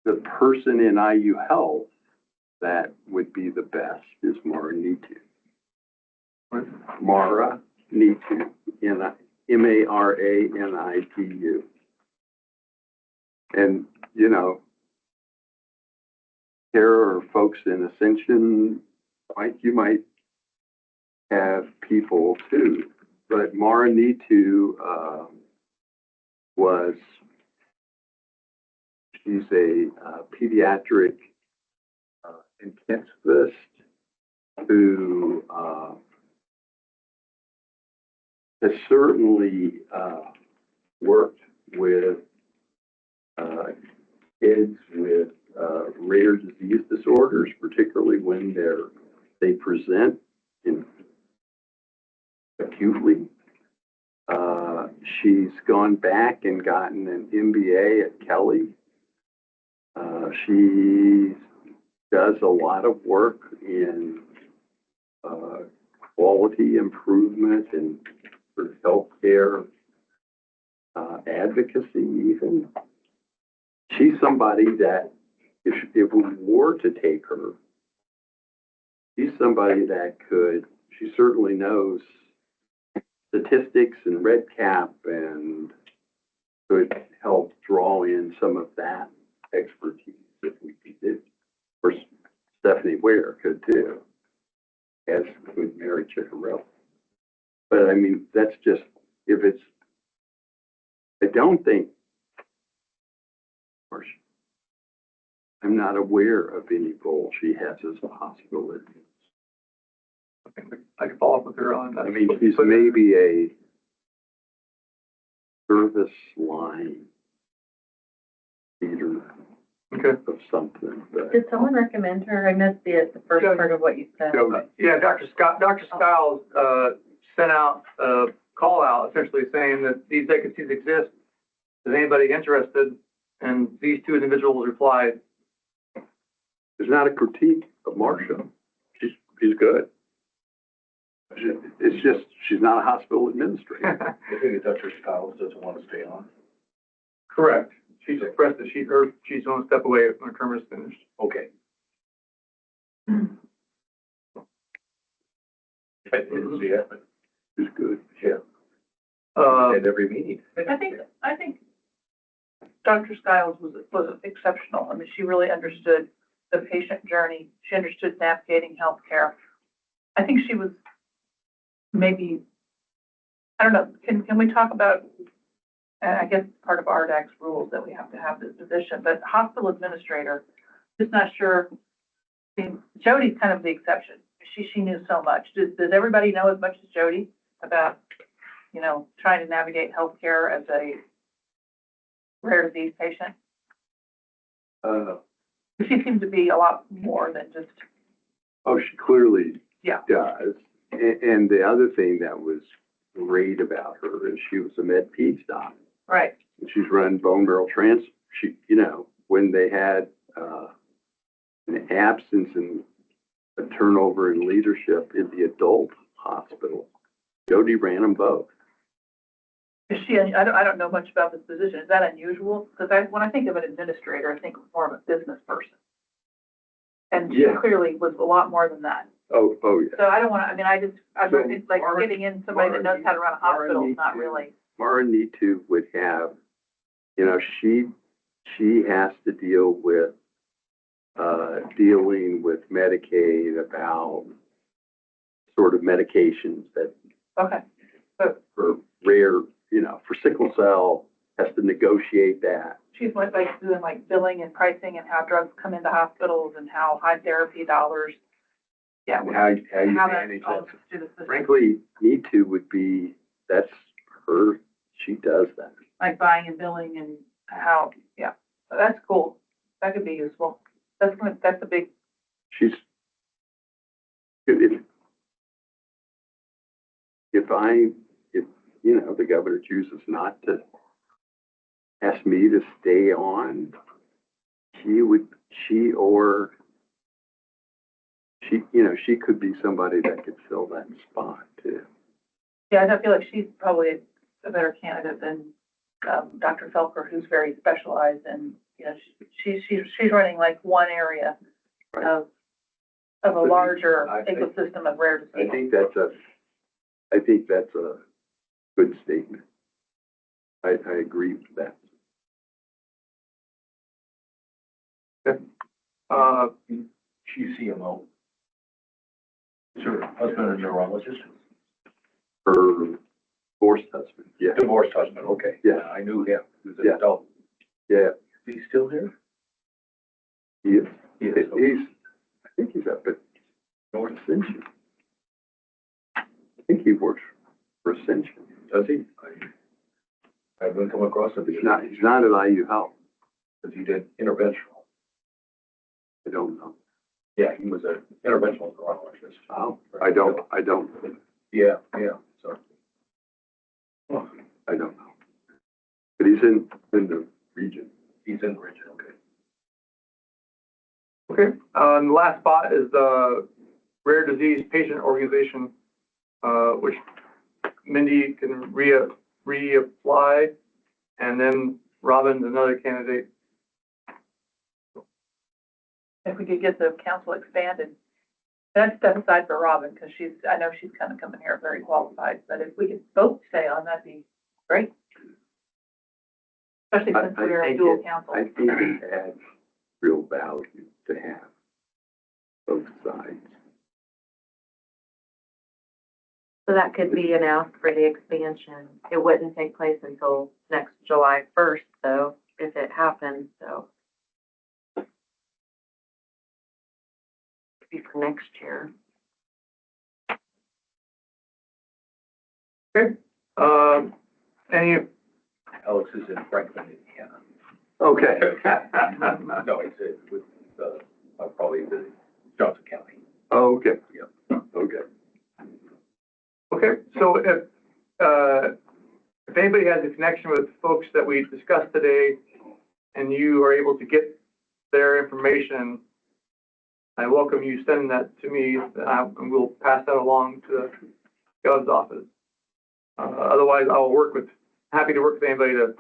the person in IU Health that would be the best is Mara Nitu. Mara Nitu, Maranitu. And, you know, there are folks in Ascension, like you might have people too, but Mara Nitu she's a pediatric intensivist who has certainly worked with kids with rare disease disorders, particularly when they present acutely. She's gone back and gotten an MBA at Kelly. She does a lot of work in quality improvement and sort of healthcare advocacy even. She's somebody that if we were to take her, she's somebody that she certainly knows statistics and red cap and could help draw in some of that expertise if we did. Of course, Stephanie Ware could too, as could Mary Chickarelli. But I mean, that's just, I don't think, of course, I'm not aware of any role she has as a hospital administrator. I can follow up with her on that. I mean, she's maybe a service line leader of something, but. Did someone recommend her? I missed the first part of what you said. Yeah, Dr. Skiles, sent out a call out essentially saying that these vacancies exist. Is anybody interested? And these 2 individuals replied. It's not a critique of Marcia. She's good. It's just, she's not a hospital administrator. I think Dr. Skiles doesn't want to stay on. Correct. She's expressed that she's going to step away when her term is finished. Okay. I didn't see it, but She's good. yeah, at every meeting. I think Dr. Skiles was exceptional. I mean, she really understood the patient journey. She understood navigating healthcare. I think she was maybe, I don't know, can we talk about, and I guess part of RDAC's rules that we have to have this position, but hospital administrator, just not sure. I mean, Jody's kind of the exception. She knew so much. Does everybody know as much as Jody about, you know, trying to navigate healthcare as a rare disease patient? She seems to be a lot more than just. Oh, she clearly Yeah. does. And the other thing that was great about her is she was a med peds doc. Right. And she's run bone marrow she, you know, when they had an absence in a turnover in leadership in the adult hospital. Jody ran them both. Is she, I don't know much about this position. Is that unusual? Because when I think of an administrator, I think more of a business person. And she Yeah. clearly was a lot more than that. Oh, yeah. So I don't want to, it's like Mara- getting in somebody that knows how to run a hospital is not Mara really. Mara Nitu would have, she has to deal with, dealing with Medicaid about sort of medications that Okay, for rare, for sickle cell, has to negotiate that. she's like doing like billing and pricing and how drugs come into hospitals and how high therapy dollars. Yeah. And how you how that manage all that. goes through the system. Frankly, Nitu would be, that's her, she does that. Like buying and billing and how, yeah, so that's cool. That could be useful. That's a big, She's, if the governor chooses not to ask me to stay on, she could be somebody that could fill that spot too. yeah, I feel like she's probably a better candidate than, Dr. Felker, who's very specialized and, she's running like one area Right. of a larger I- ecosystem of rare I disease. think that's a good statement. I agree with that. She's CMO. Is her husband a neurologist? Her divorced husband, yeah, Divorced husband, okay. Yeah. I knew him. He was an Yeah. adult. yeah, Is he still here? he is. He is. I think he's up at North Ascension. I think he works for Ascension. Does he? I haven't come across him. He's not at IU Health. Because he did interventional. I don't know. Yeah, he was an interventional neurologist. Oh, I don't, Yeah, so. I don't know. But he's in the region. He's in Bridget, okay. Okay, the last spot is the Rare Disease Patient Organization, which Mindy can reapply, and then Robin's another candidate. If we could get the council expanded. And I'd step aside for Robin, because I know she's kind of coming here very qualified, but if we could both stay on, that'd be great. Especially since we're a dual council. I think it adds real value to have both sides. So that could be an ask for the expansion. It wouldn't take place until next July 1st, though, if it happens, so. Be for next year. Okay, any, Alex is in Franklin, Indiana. Okay. No, he's with, probably the Johnson County. Okay, yeah, okay. okay, so if anybody has a connection with folks that we discussed today, and you are able to get their information, I welcome you sending that to me, and we'll pass that along to the Gov's office. Otherwise, I will happy to work with anybody to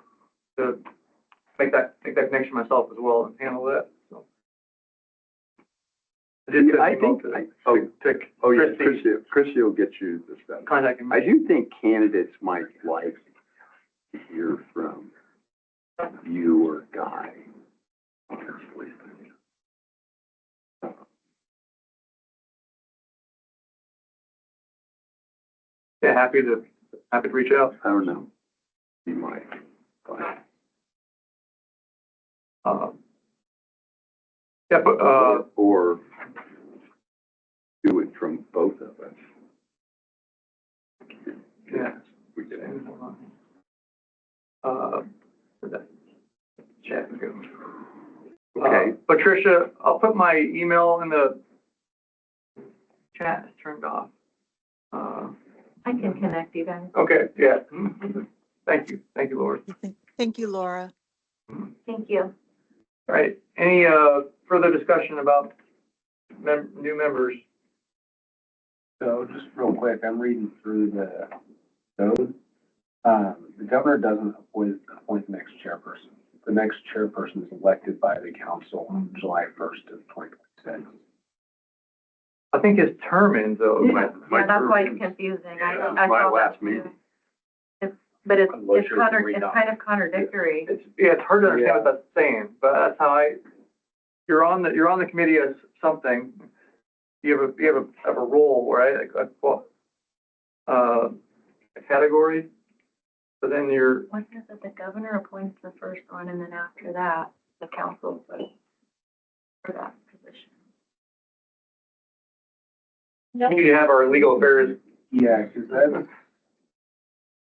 make that connection myself as well and handle that, so. I think, Christie, Christie will get you the stuff. contacting me. I do think candidates might like to hear from you or Guy, honestly. Yeah, happy to reach out. I don't know. He might. But, Yeah, but, or do it from both of us. yeah. We can. Chat. Okay. Patricia, I'll put my email in the chat. It's turned off. I can connect you guys. Okay, yeah. Thank you, Laura. Thank you, Laura. Thank you. All right, any further discussion about new members. So just real quick, I'm reading through the code. The governor doesn't appoint the next chairperson. The next chairperson is elected by the council on July 1st of 2026. I think his term ends though. Yeah, that's why it's confusing. I My saw last that meeting. too. But it's Unless you're it's kind of contradictory. It's hard to understand what that's saying, but that's how you're on the committee as something. You have a role, right? A category. But then What is it, the governor appoints the first one, and then after that, the council votes for that position? you have our legal affairs, Yeah, because that's,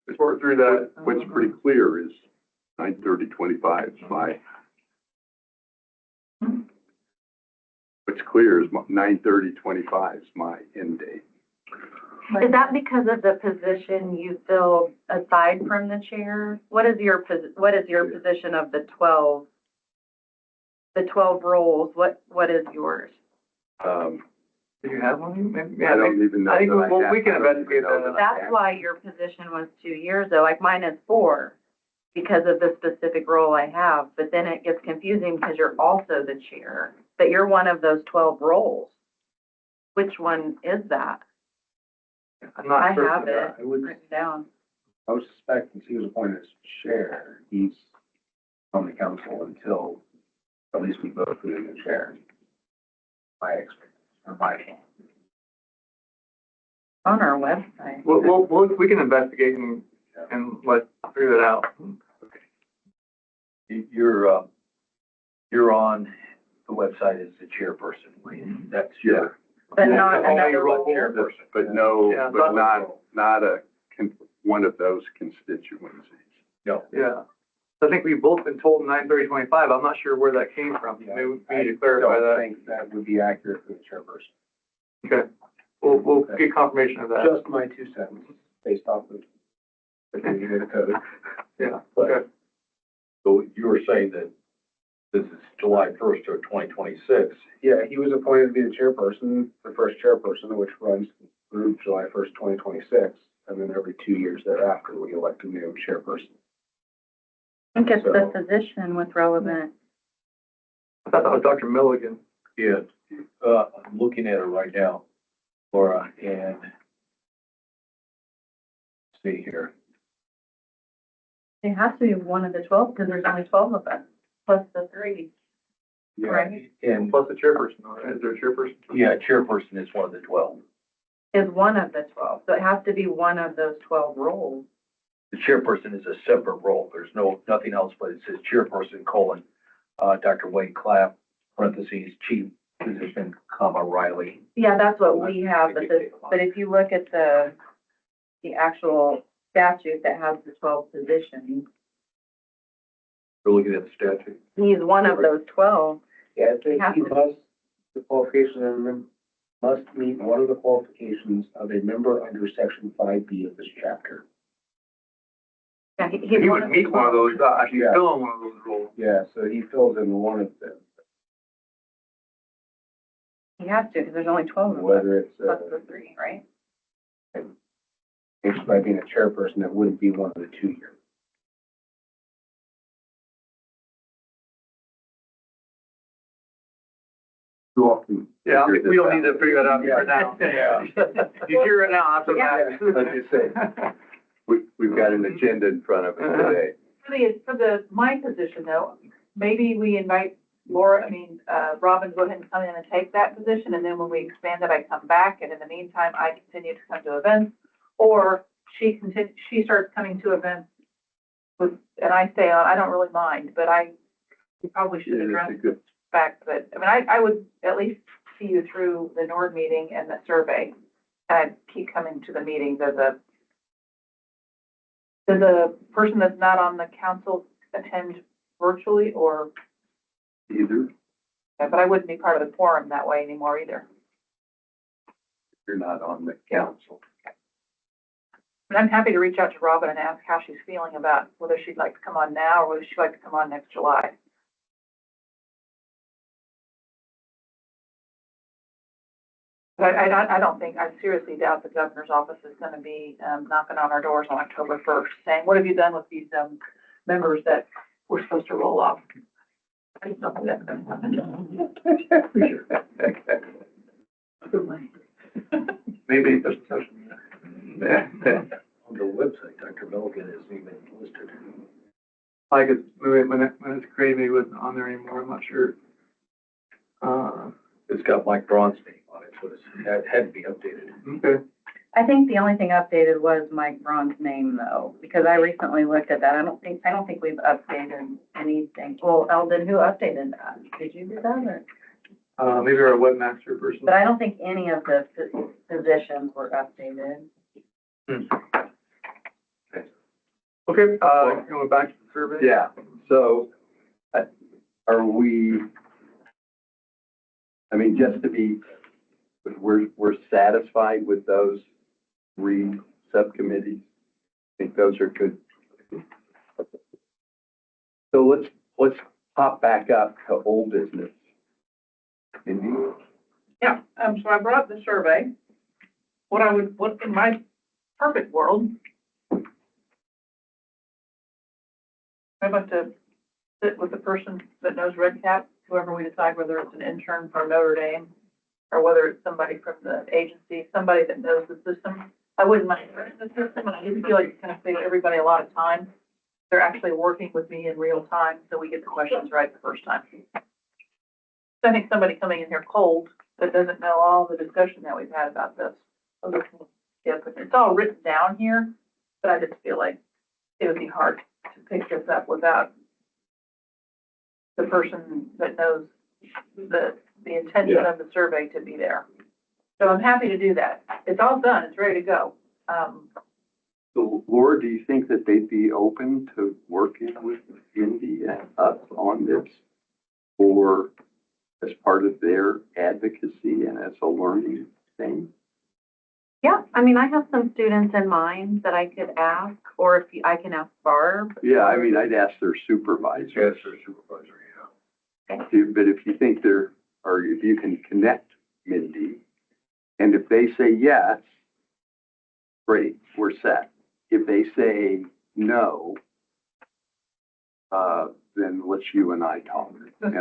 just work through that. What's pretty clear is 9/30/25 is my. What's clear is 9/30/25 is my end date. Is that because of the position you fill aside from the chair? What is your position of the 12? The 12 roles, what is yours? Do you have one? Maybe, I don't even know. I think that I have- we can I don't even investigate know that. I have. That's why your position was 2 years though, like mine is 4, because of the specific role I have, but then it gets confusing because you're also the chair, but you're one of those 12 roles. Which one is that? I'm not I certain have of it that. I would, written down. I would suspect since he was appointed as chair, he's on the council until at least we vote for the new chair. My experience, or my opinion. On our website. We can investigate and figure that out. You're on the website as the chairperson. That's your. But not Only another role. role. Chairperson. But no, Yeah, but not- not one of those constituencies. No. Yeah. I think we've both been told 9/30/25. I'm not sure where that came from. Maybe we need to clarify I don't that. think that would be accurate for the chairperson. Okay. We'll get confirmation of that. Just my 2 cents, based off of the reading of the code. Yeah, okay. So you were saying that this is July 1st of 2026. Yeah, he was appointed to be the chairperson, the first chairperson, which runs through July 1st, 2026. And then every 2 years thereafter, we elect a new chairperson. I think it's the position with relevant. I thought that was Dr. Milligan. Yeah, I'm looking at it right now, Laura, and see here. It has to be one of the 12 because there's only 12 of us, plus the 3. Yeah, Right. and, Plus the chairperson, is there a chairperson? yeah, chairperson is one of the 12. Is one of the 12, so it has to be one of those 12 roles. The chairperson is a separate role. There's nothing else, but it says chairperson, Dr. Wade Clapp, parentheses, chief physician, Riley. Yeah, that's what we have, but if you look at the actual statute that has the 12 positions, We're looking at the statute. he's one of those 12. Yeah, I think Has he to. must, the qualification must meet one of the qualifications of a member under section 5B of this chapter. Yeah, he's He one would of meet the one of 12. those, actually Yeah. fill in one of those roles. Yeah, so he fills in one of them, He has to, because there's only 12 of us, whether it's, plus the 3, right? just by being a chairperson, that wouldn't be one of the 2 years. Too often. Yeah, I you think hear we don't this need to figure that out right now. Yeah. You hear it now, after Yeah. Let's just say, we've got an agenda in front of us today. For my position though, maybe we invite Laura, Robin, to go ahead and come in and take that position, and then when we expand it, I come back, and in the meantime, I continue to come to events, or she starts coming to events and I stay on. I don't really mind, but we probably should Yeah, address that's a good, fact that, I would at least see you through the NORD meeting and the survey, and I'd keep coming to the meetings as does a person that's not on the council attend virtually, or, either but I wouldn't be part of the quorum that way anymore either. you're not on the council. And I'm happy to reach out to Robin and ask how she's feeling about whether she'd like to come on now or whether she'd like to come on next July. But I don't think, I seriously doubt the governor's office is gonna be, knocking on our doors on October 1st, saying, what have you done with these, members that we're supposed to roll off? I just don't think that's gonna happen. Maybe there's social On the website, Dr. Milligan isn't even listed. I guess maybe when it's created, maybe it wasn't on there anymore, I'm not sure. It's got Mike Braun's name on it, so it had to be updated. Okay. I think the only thing updated was Mike Braun's name though, because I recently looked at that. I don't think we've updated anything. Well, Eldon, who updated that? Did you do that or? Maybe our webmaster person. But I don't think any of the positions were updated. Okay, going back to the survey. Yeah, so are we, I mean, just to be, we're satisfied with those 3 subcommittees? I think those are good. So let's pop back up to old business. Indeed. Yeah, so I brought up the survey. What in my perfect world, I'm about to sit with the person that knows Red Cap, whoever we decide, whether it's an intern from Notre Dame or whether it's somebody from the agency, somebody that knows the system. I wouldn't mind learning the system, and I do feel like it's gonna save everybody a lot of time. They're actually working with me in real time, so we get the questions right the first time. So I think somebody coming in here cold that doesn't know all the discussion that we've had about this. It's all written down here, but I just feel like it would be hard to pick this up without the person that knows the intention of the survey to be there. So I'm happy to do that. It's all done, it's ready to go. So Laura, do you think that they'd be open to working with Indy and us on this? Or as part of their advocacy and as a learning thing? Yeah, I mean, I have some students in mind that I could ask, or if I can ask Barb. Yeah, I mean, I'd ask their supervisor. Yes, or supervisor, yeah. But if you think or if you can connect Mindy, and if they say yes, great, we're set. If they say no, then let's you and I talk, Okay.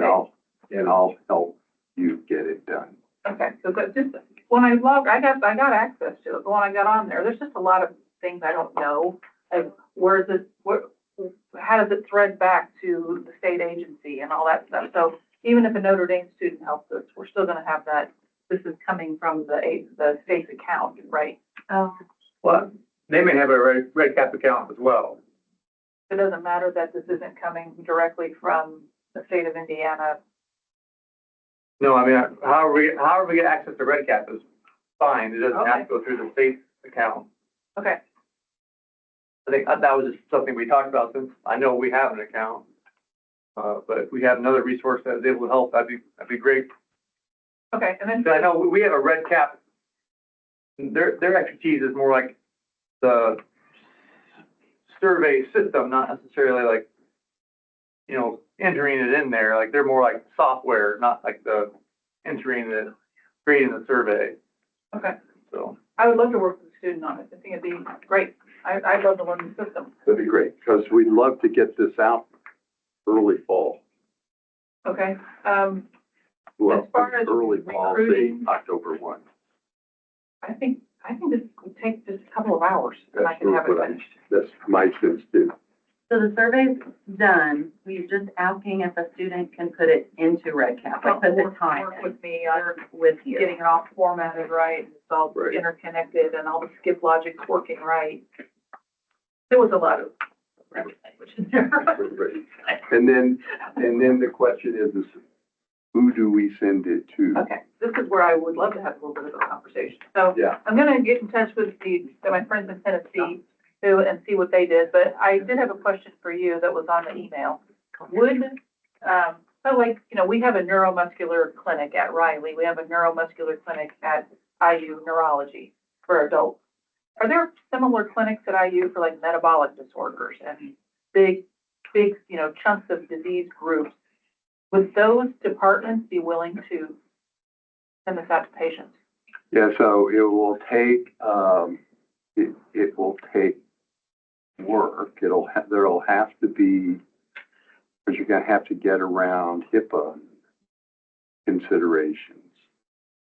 and I'll help you get it done. Okay, so that just, when I logged, I got access to it, the one I got on there, there's just a lot of things I don't know. Like, how does it thread back to the state agency and all that stuff? So even if a Notre Dame student helps us, we're still gonna have that, this is coming from the state's account, right? Well, they may have a Red Cap account as well. It doesn't matter that this isn't coming directly from the state of Indiana. No, I mean, however we get access to Red Cap is fine. It doesn't have to go through the state account. Okay, I think that was just something we talked about since I know we have an account. But if we had another resource that is able to help, that'd be great. okay, and then. I know we have a Red Cap. Their expertise is more like the survey system, not necessarily like, entering it in there. Like they're more like software, not like the creating the survey. Okay, So I would love to work with a student on it. I think it'd be great. I'd love to learn the system. That'd be great, because we'd love to get this out early fall. Okay, Well, As far as early fall, say recruiting- October 1. I think this would take just a couple of hours and I can have it finished. That's my sense too. So the survey's done. We're just asking if a student can put it into Red Cap, like put the time Work in. with me on Work with you. getting it all formatted right, it's all Right. interconnected and all the skip logic's working right. There was a lot of language in there. Right. And then the question is who do we send it to? Okay, this is where I would love to have a little bit of a conversation. So Yeah. I'm gonna get in touch with my friends in Tennessee and see what they did, but I did have a question for you that was on the email. We have a neuromuscular clinic at Riley, we have a neuromuscular clinic at IU Neurology for adults. Are there similar clinics at IU for like metabolic disorders and big, chunks of disease groups? Would those departments be willing to send this out to patients? Yeah, so it will take, it will take work. There'll have to be, because you're gonna have to get around HIPAA considerations.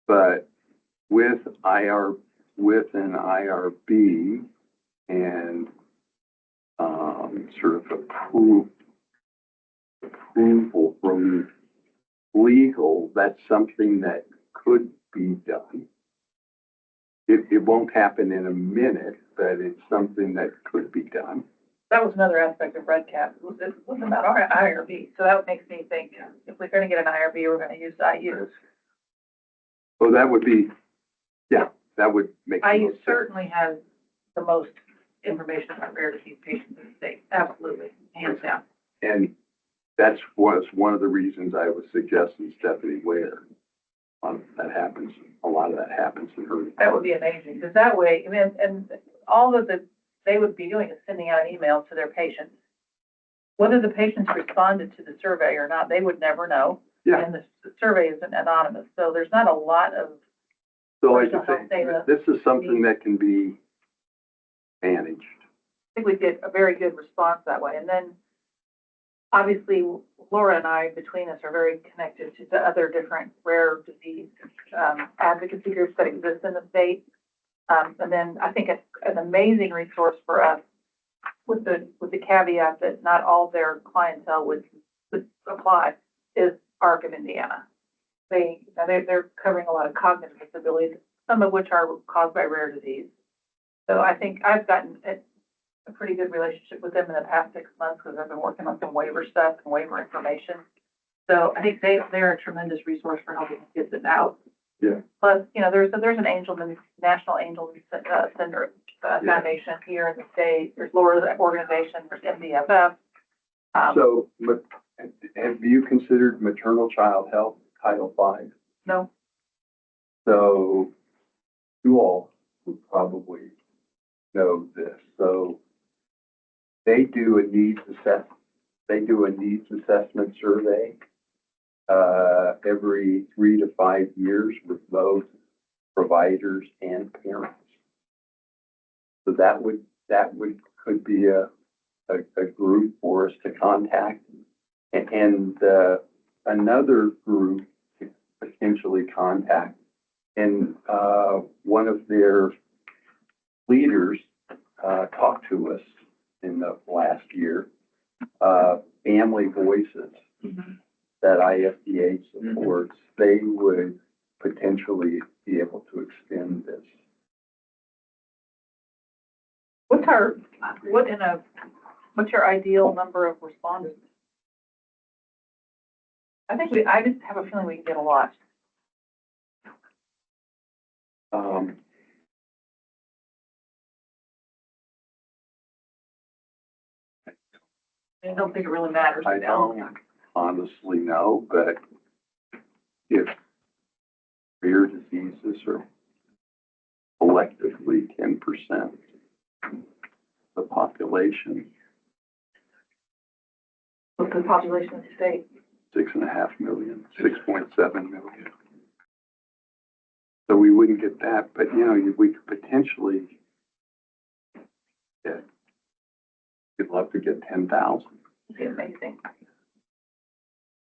But with an IRB and, sort of approval from legal, that's something that could be done. It won't happen in a minute, but it's something that could be done. That was another aspect of RedCap, was about our IRB, so that makes me think, if we're gonna get an IRB, we're gonna use IU. So that would be, yeah, that would make. the IU most sense. certainly has the most information about rare disease patients in the state, absolutely, hands down. And was one of the reasons I was suggesting Stephanie Ware. That happens, a lot of that happens in her. That would be amazing, because that way, and all that they would be doing is sending out an email to their patients. Whether the patients responded to the survey or not, they would never know. Yeah. And the survey isn't anonymous, so there's not a lot of, So like personal I health say, data. this is something that can be managed. I think we'd get a very good response that way. And then, obviously, Laura and I, between us, are very connected to the other different rare disease advocacy groups that exist in the state. And then I think an amazing resource for us, with the caveat that not all their clientele would apply, is ARC of Indiana. They're covering a lot of cognitive disabilities, some of which are caused by rare disease. So I think I've gotten a pretty good relationship with them in the past 6 months, because I've been working on some waiver stuff and waiver information. So I think they're a tremendous resource for helping get this out. Yeah. Plus, there's an National Angel Center Foundation here in the state. There's Laura's organization. There's MDFF. So, have you considered maternal child health, Title V? No, So, you all would probably know this. So, they do a needs assessment survey every 3 to 5 years with both providers and parents. So could be a group for us to contact, and another group to potentially contact. And one of their leaders talked to us in the last year, Family Voices, that IFDA supports. They would potentially be able to extend this. what's your ideal number of respondents? I just have a feeling we can get a lot. I don't think it really matters. I don't honestly know, but if rare diseases are collectively 10% of the population, What's the population of the state? 6.5 million, 6.7 million. So we wouldn't get that, but we could potentially get, we'd love to get 10,000. It'd be amazing.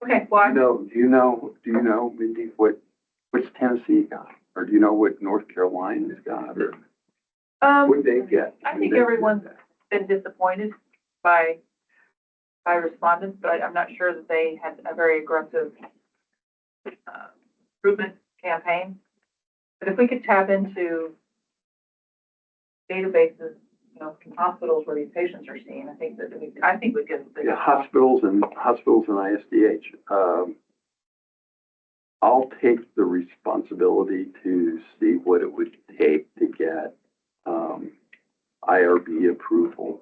Okay, well, Do you know, Mindy, what's Tennessee got? Or do you know what North Carolina's got? Or what they get? I think everyone's been disappointed by respondents, but I'm not sure that they had a very aggressive recruitment campaign. But if we could tap into databases, from hospitals where these patients are seen, I think we could. Yeah, hospitals and ISDH. I'll take the responsibility to see what it would take to get IRB approval.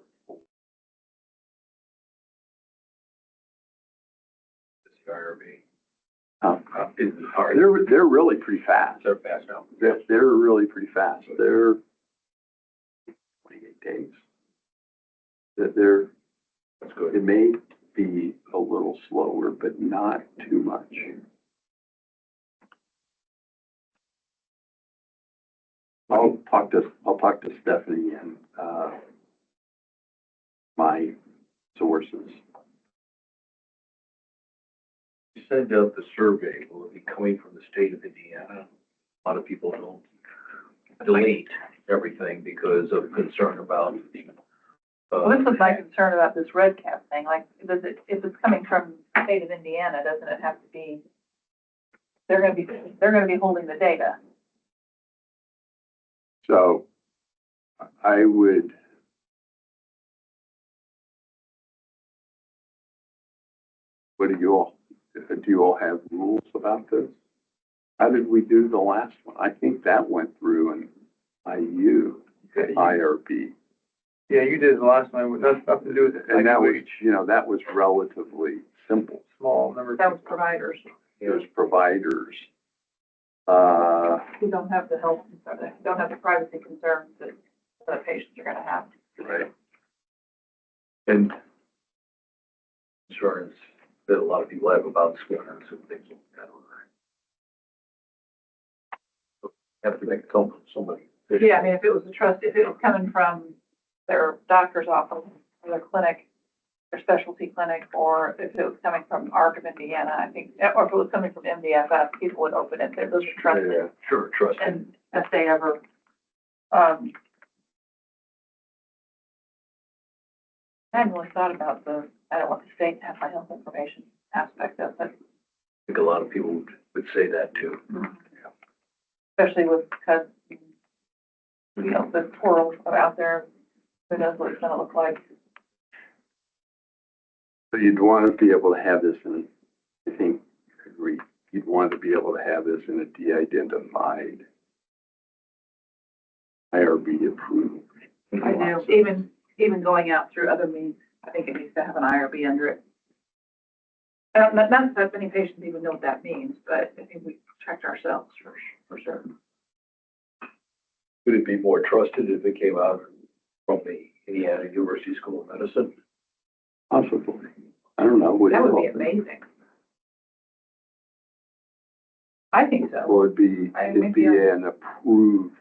The IRB. Is hard. They're really pretty fast. They're fast now. They're really pretty fast. They're 28 days. That's good. It may be a little slower, but not too much. I'll talk to Stephanie and, my sources. You send out the survey, will it be coming from the state of Indiana? A lot of people don't delete everything because of concern about the, Well, this was my concern about this red cap thing, like, does it, if it's coming from the state of Indiana, doesn't it have to be, they're gonna be holding the data. So I would, do you all have rules about this? How did we do the last one? I think that went through an IRB. Yeah, you did the last one, that's nothing to do with it. And that was, that was relatively simple. Small number of That was people. providers There's providers. who don't have the health, don't have the privacy concerns that the patients are gonna have. Right. and concerns that a lot of people have about scanners and things like that. Have to make a call from somebody. Yeah, I mean, if it was if it was coming from their doctor's office, or their clinic, their specialty clinic, or if it was coming from ARC of Indiana, I think, or if it was coming from MDFS, people would open it, those are trusted. Yeah, sure, trust me. And if they ever, I hadn't really thought about I don't want the state to have my health information aspect of it, I think a lot of people would say that too. especially because, the world out there, who knows what it's gonna look like. So you'd want to be able to have this in, I think, agree, you'd want to be able to have this in a de-identified IRB approved. I do, even going out through other means, I think it needs to have an IRB under it. Not that many patients even know what that means, but I think we checked ourselves for certain. Would it be more trusted if it came out from the Indiana University School of Medicine? Possibly. I don't know. That would be amazing. I think so. Well, it'd be maybe an approved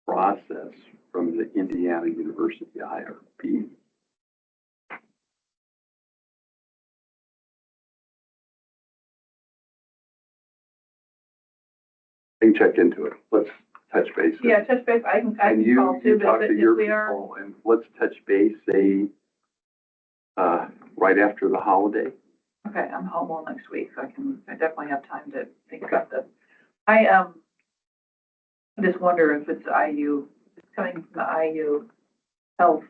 process from the Indiana University IRB. I can check into it. Let's touch base. Yeah, touch base, I can And call too, you but talk to your if we are, people, and let's touch base, say, right after the holiday. okay, I'm home all next week, so I definitely have time to think about this. I just wonder if it's IU, if it's coming from the IU health,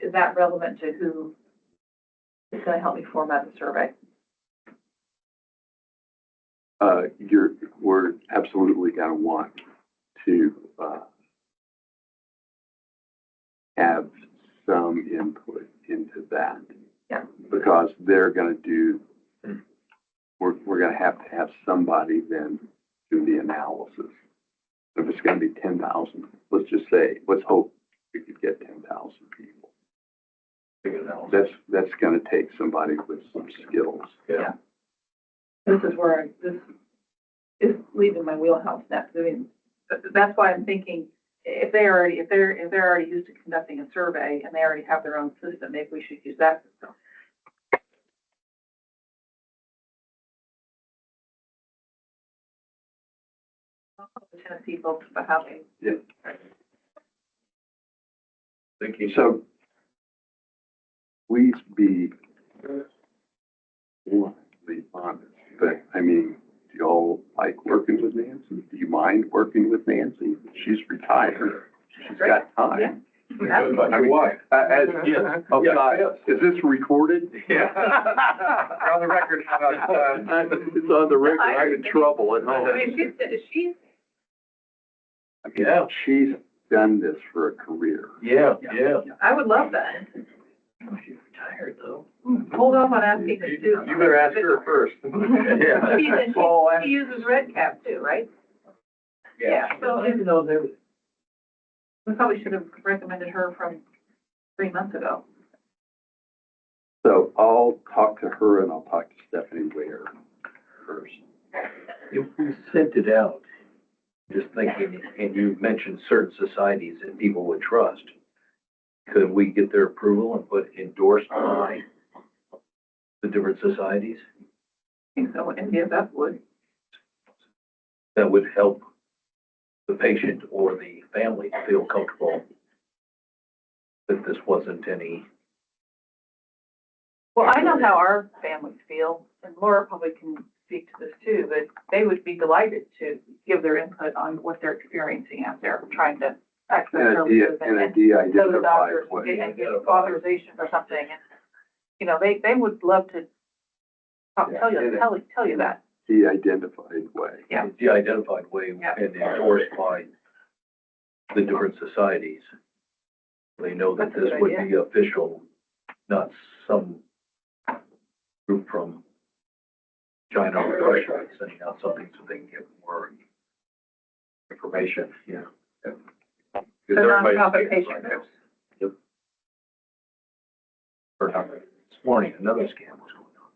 is that relevant to who is gonna help me format the survey? We're absolutely gonna want to, have some input into that. Yeah. Because they're gonna do, we're gonna have to have somebody then do the analysis. If it's gonna be 10,000, let's just say, let's hope we could get 10,000 people. That's gonna take somebody with some skills. Yeah. This is where this is leaving my wheelhouse next. I mean, that's why I'm thinking, if they're already used to conducting a survey and they already have their own system, maybe we should use that system. The Tennessee folks about how they. Yeah. Thank you. So please be honest, but I mean, do y'all like working with Nancy? Do you mind working with Nancy? She's retired. She's got time. I mean, why? Oh, God, is this recorded? Yeah. We're on the record now. It's on the record. I'm in trouble at home. I mean, she's, Yeah. She's done this for a career. Yeah. I would love that. She's retired though. Hold off on asking the You students. better ask her first. Yeah. She uses red cap too, right? Yeah, so I didn't know there was. we probably should have recommended her from 3 months ago. So I'll talk to her and I'll talk to Stephanie Ware first. If we sent it out Just thinking, and you mentioned certain societies that people would trust. Could we get their approval and put endorsed by the different societies? I think so, and yeah, that would. That would help the patient or the family to feel comfortable that this wasn't any. Well, I know how our families feel, and Laura probably can speak to this too, but they would be delighted to give their input on what they're experiencing out there, trying to access services In a and go to de-identified doctors way. and get authorization or something. And, you know, they would love to tell you that. De-identified way. Yeah. The identified way Yeah. and endorsed by the different societies. They know that That's a this good would idea. be official, not some group from China or Russia sending out something so they can get more information, yeah. Because The everybody's nonprofit taking it patient right now. groups. Yep. Or not, this morning, another scam was going on.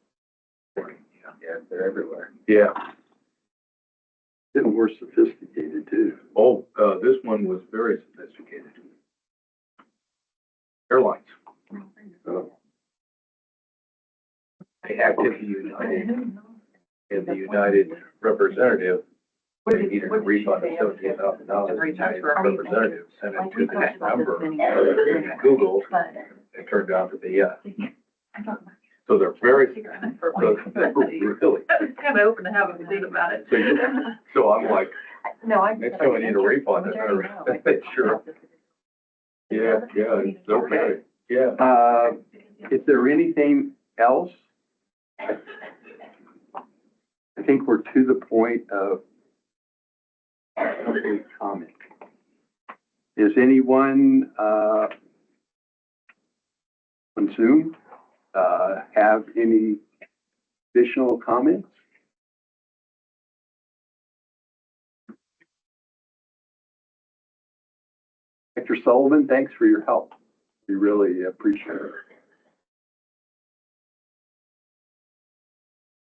Morning, yeah. Yeah, they're everywhere. Yeah. Getting more sophisticated too. Oh, this one was very sophisticated. Airlines. So, They hacked into United, and the United representative, they needed a refund of $78,000. The United representative sent it to this number, Google, it turned out to be, so they're very, really. It's kind of open to have a think about it. So I'm like, No, I. next time I need a refund, I better make sure. Yeah, it's okay, yeah. Is there anything else? I think we're to the point of public comment. Is anyone, on Zoom, have any additional comments? Dr. Sullivan, thanks for your help. We really appreciate it.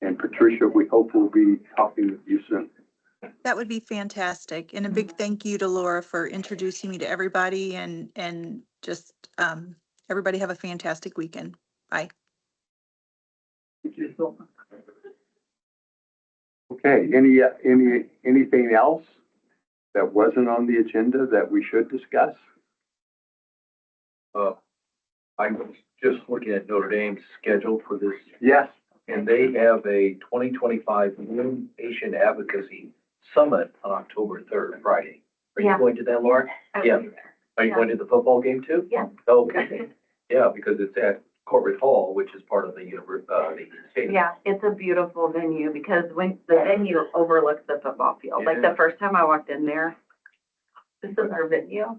And Patricia, we hope we'll be talking with you soon. That would be fantastic. And a big thank you to Laura for introducing me to everybody and just, everybody have a fantastic weekend. Bye. Okay, anything else that wasn't on the agenda that we should discuss? I'm just looking at Notre Dame's schedule for this, Yes. and they have a 2025 Women Patient Advocacy Summit on October 3rd, Friday. Are you Yeah. going to that, Laura? Yeah. Are you going to the football game too? Yeah. Okay. Yeah, because it's at Corbett Hall, which is part of the the stadium. Yeah, it's a beautiful venue because when the venue overlooks the football field, like the first time I walked in there, this is our venue.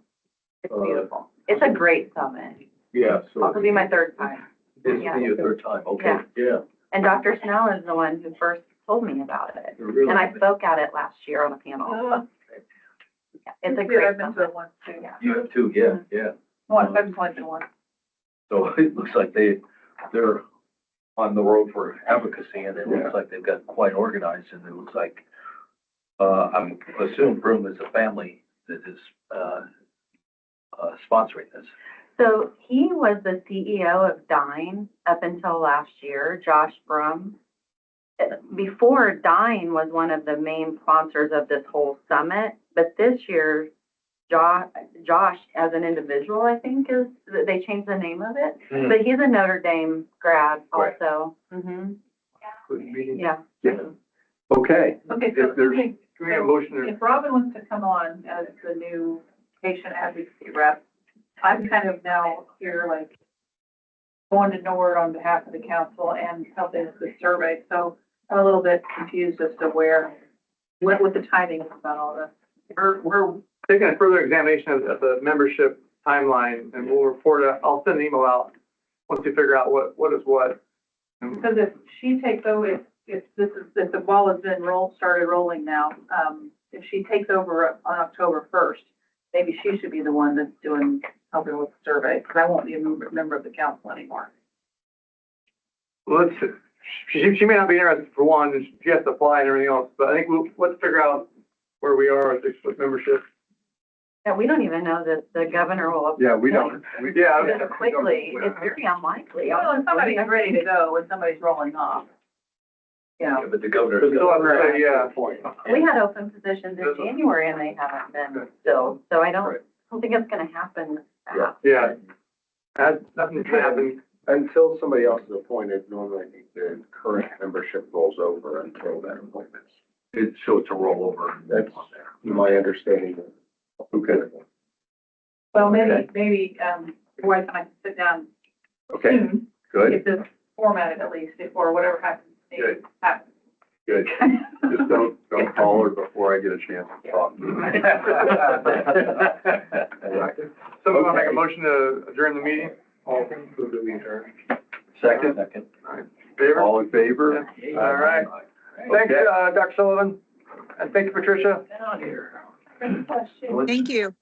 It's beautiful. It's a great summit. Yeah, so This will be my third time. this will be your third time, okay, yeah. And Dr. Snell is the one who first told me about it. Really? And I spoke at it last year on a panel. Yeah, it's a great I've been to summit. it once too. Yeah. You have two, yeah. Once, I've only been once. So it looks like they're on the road for advocacy, and it looks like they've got quite organized, and it looks like, I'm assuming Broom is a family that is, sponsoring this. So he was the CEO of Dine up until last year, Josh Brum. Before, Dine was one of the main sponsors of this whole summit, but this year, Josh, as an individual, I think they changed the name of it, but he's a Notre Dame grad Right. also. Mm-hmm. Good meeting. Yeah. Yeah. Okay. Okay, so If there's- okay, Do we have a motion or? if Robin wants to come on as the new patient advocacy rep, I'm kind of now here like going to Nord on behalf of the council and helping with the survey. So I'm a little bit confused as to what the timing is about all this. We're taking a further examination of the membership timeline, and we'll report it. I'll send an email out once we figure out what is what. Because if she takes over, if the ball has been started rolling now, if she takes over on October 1st, maybe she should be the one that's helping with the survey, because I won't be a member of the council anymore. Well, she may not be interested for one, and she has to apply and everything else, but I think let's figure out where we are with membership. Yeah, we don't even know that the governor will. Yeah, we don't. Yeah, So quickly, it's very unlikely. Well, if somebody's ready to go and somebody's rolling off. Yeah. Yeah, but the governor. But still have to say, yeah. We had open positions in January and they haven't been filled, so I don't think it's gonna happen fast. Yeah. Nothing's happened. Until somebody else is appointed, normally the current membership rolls over until that appointment's. So it's a rollover. That's my understanding. Okay, Well, maybe, your wife and I can sit down okay, soon, good, get this formatted at least before whatever happens. Good. happens. good. Just don't call her before I get a chance to talk. Somebody want to make a motion to adjourn the meeting? All things will be adjourned. Second, Favor? all in favor? All right. Thanks, Okay. Dr. Sullivan, and thank you, Patricia. Get out of here. Question. Thank you.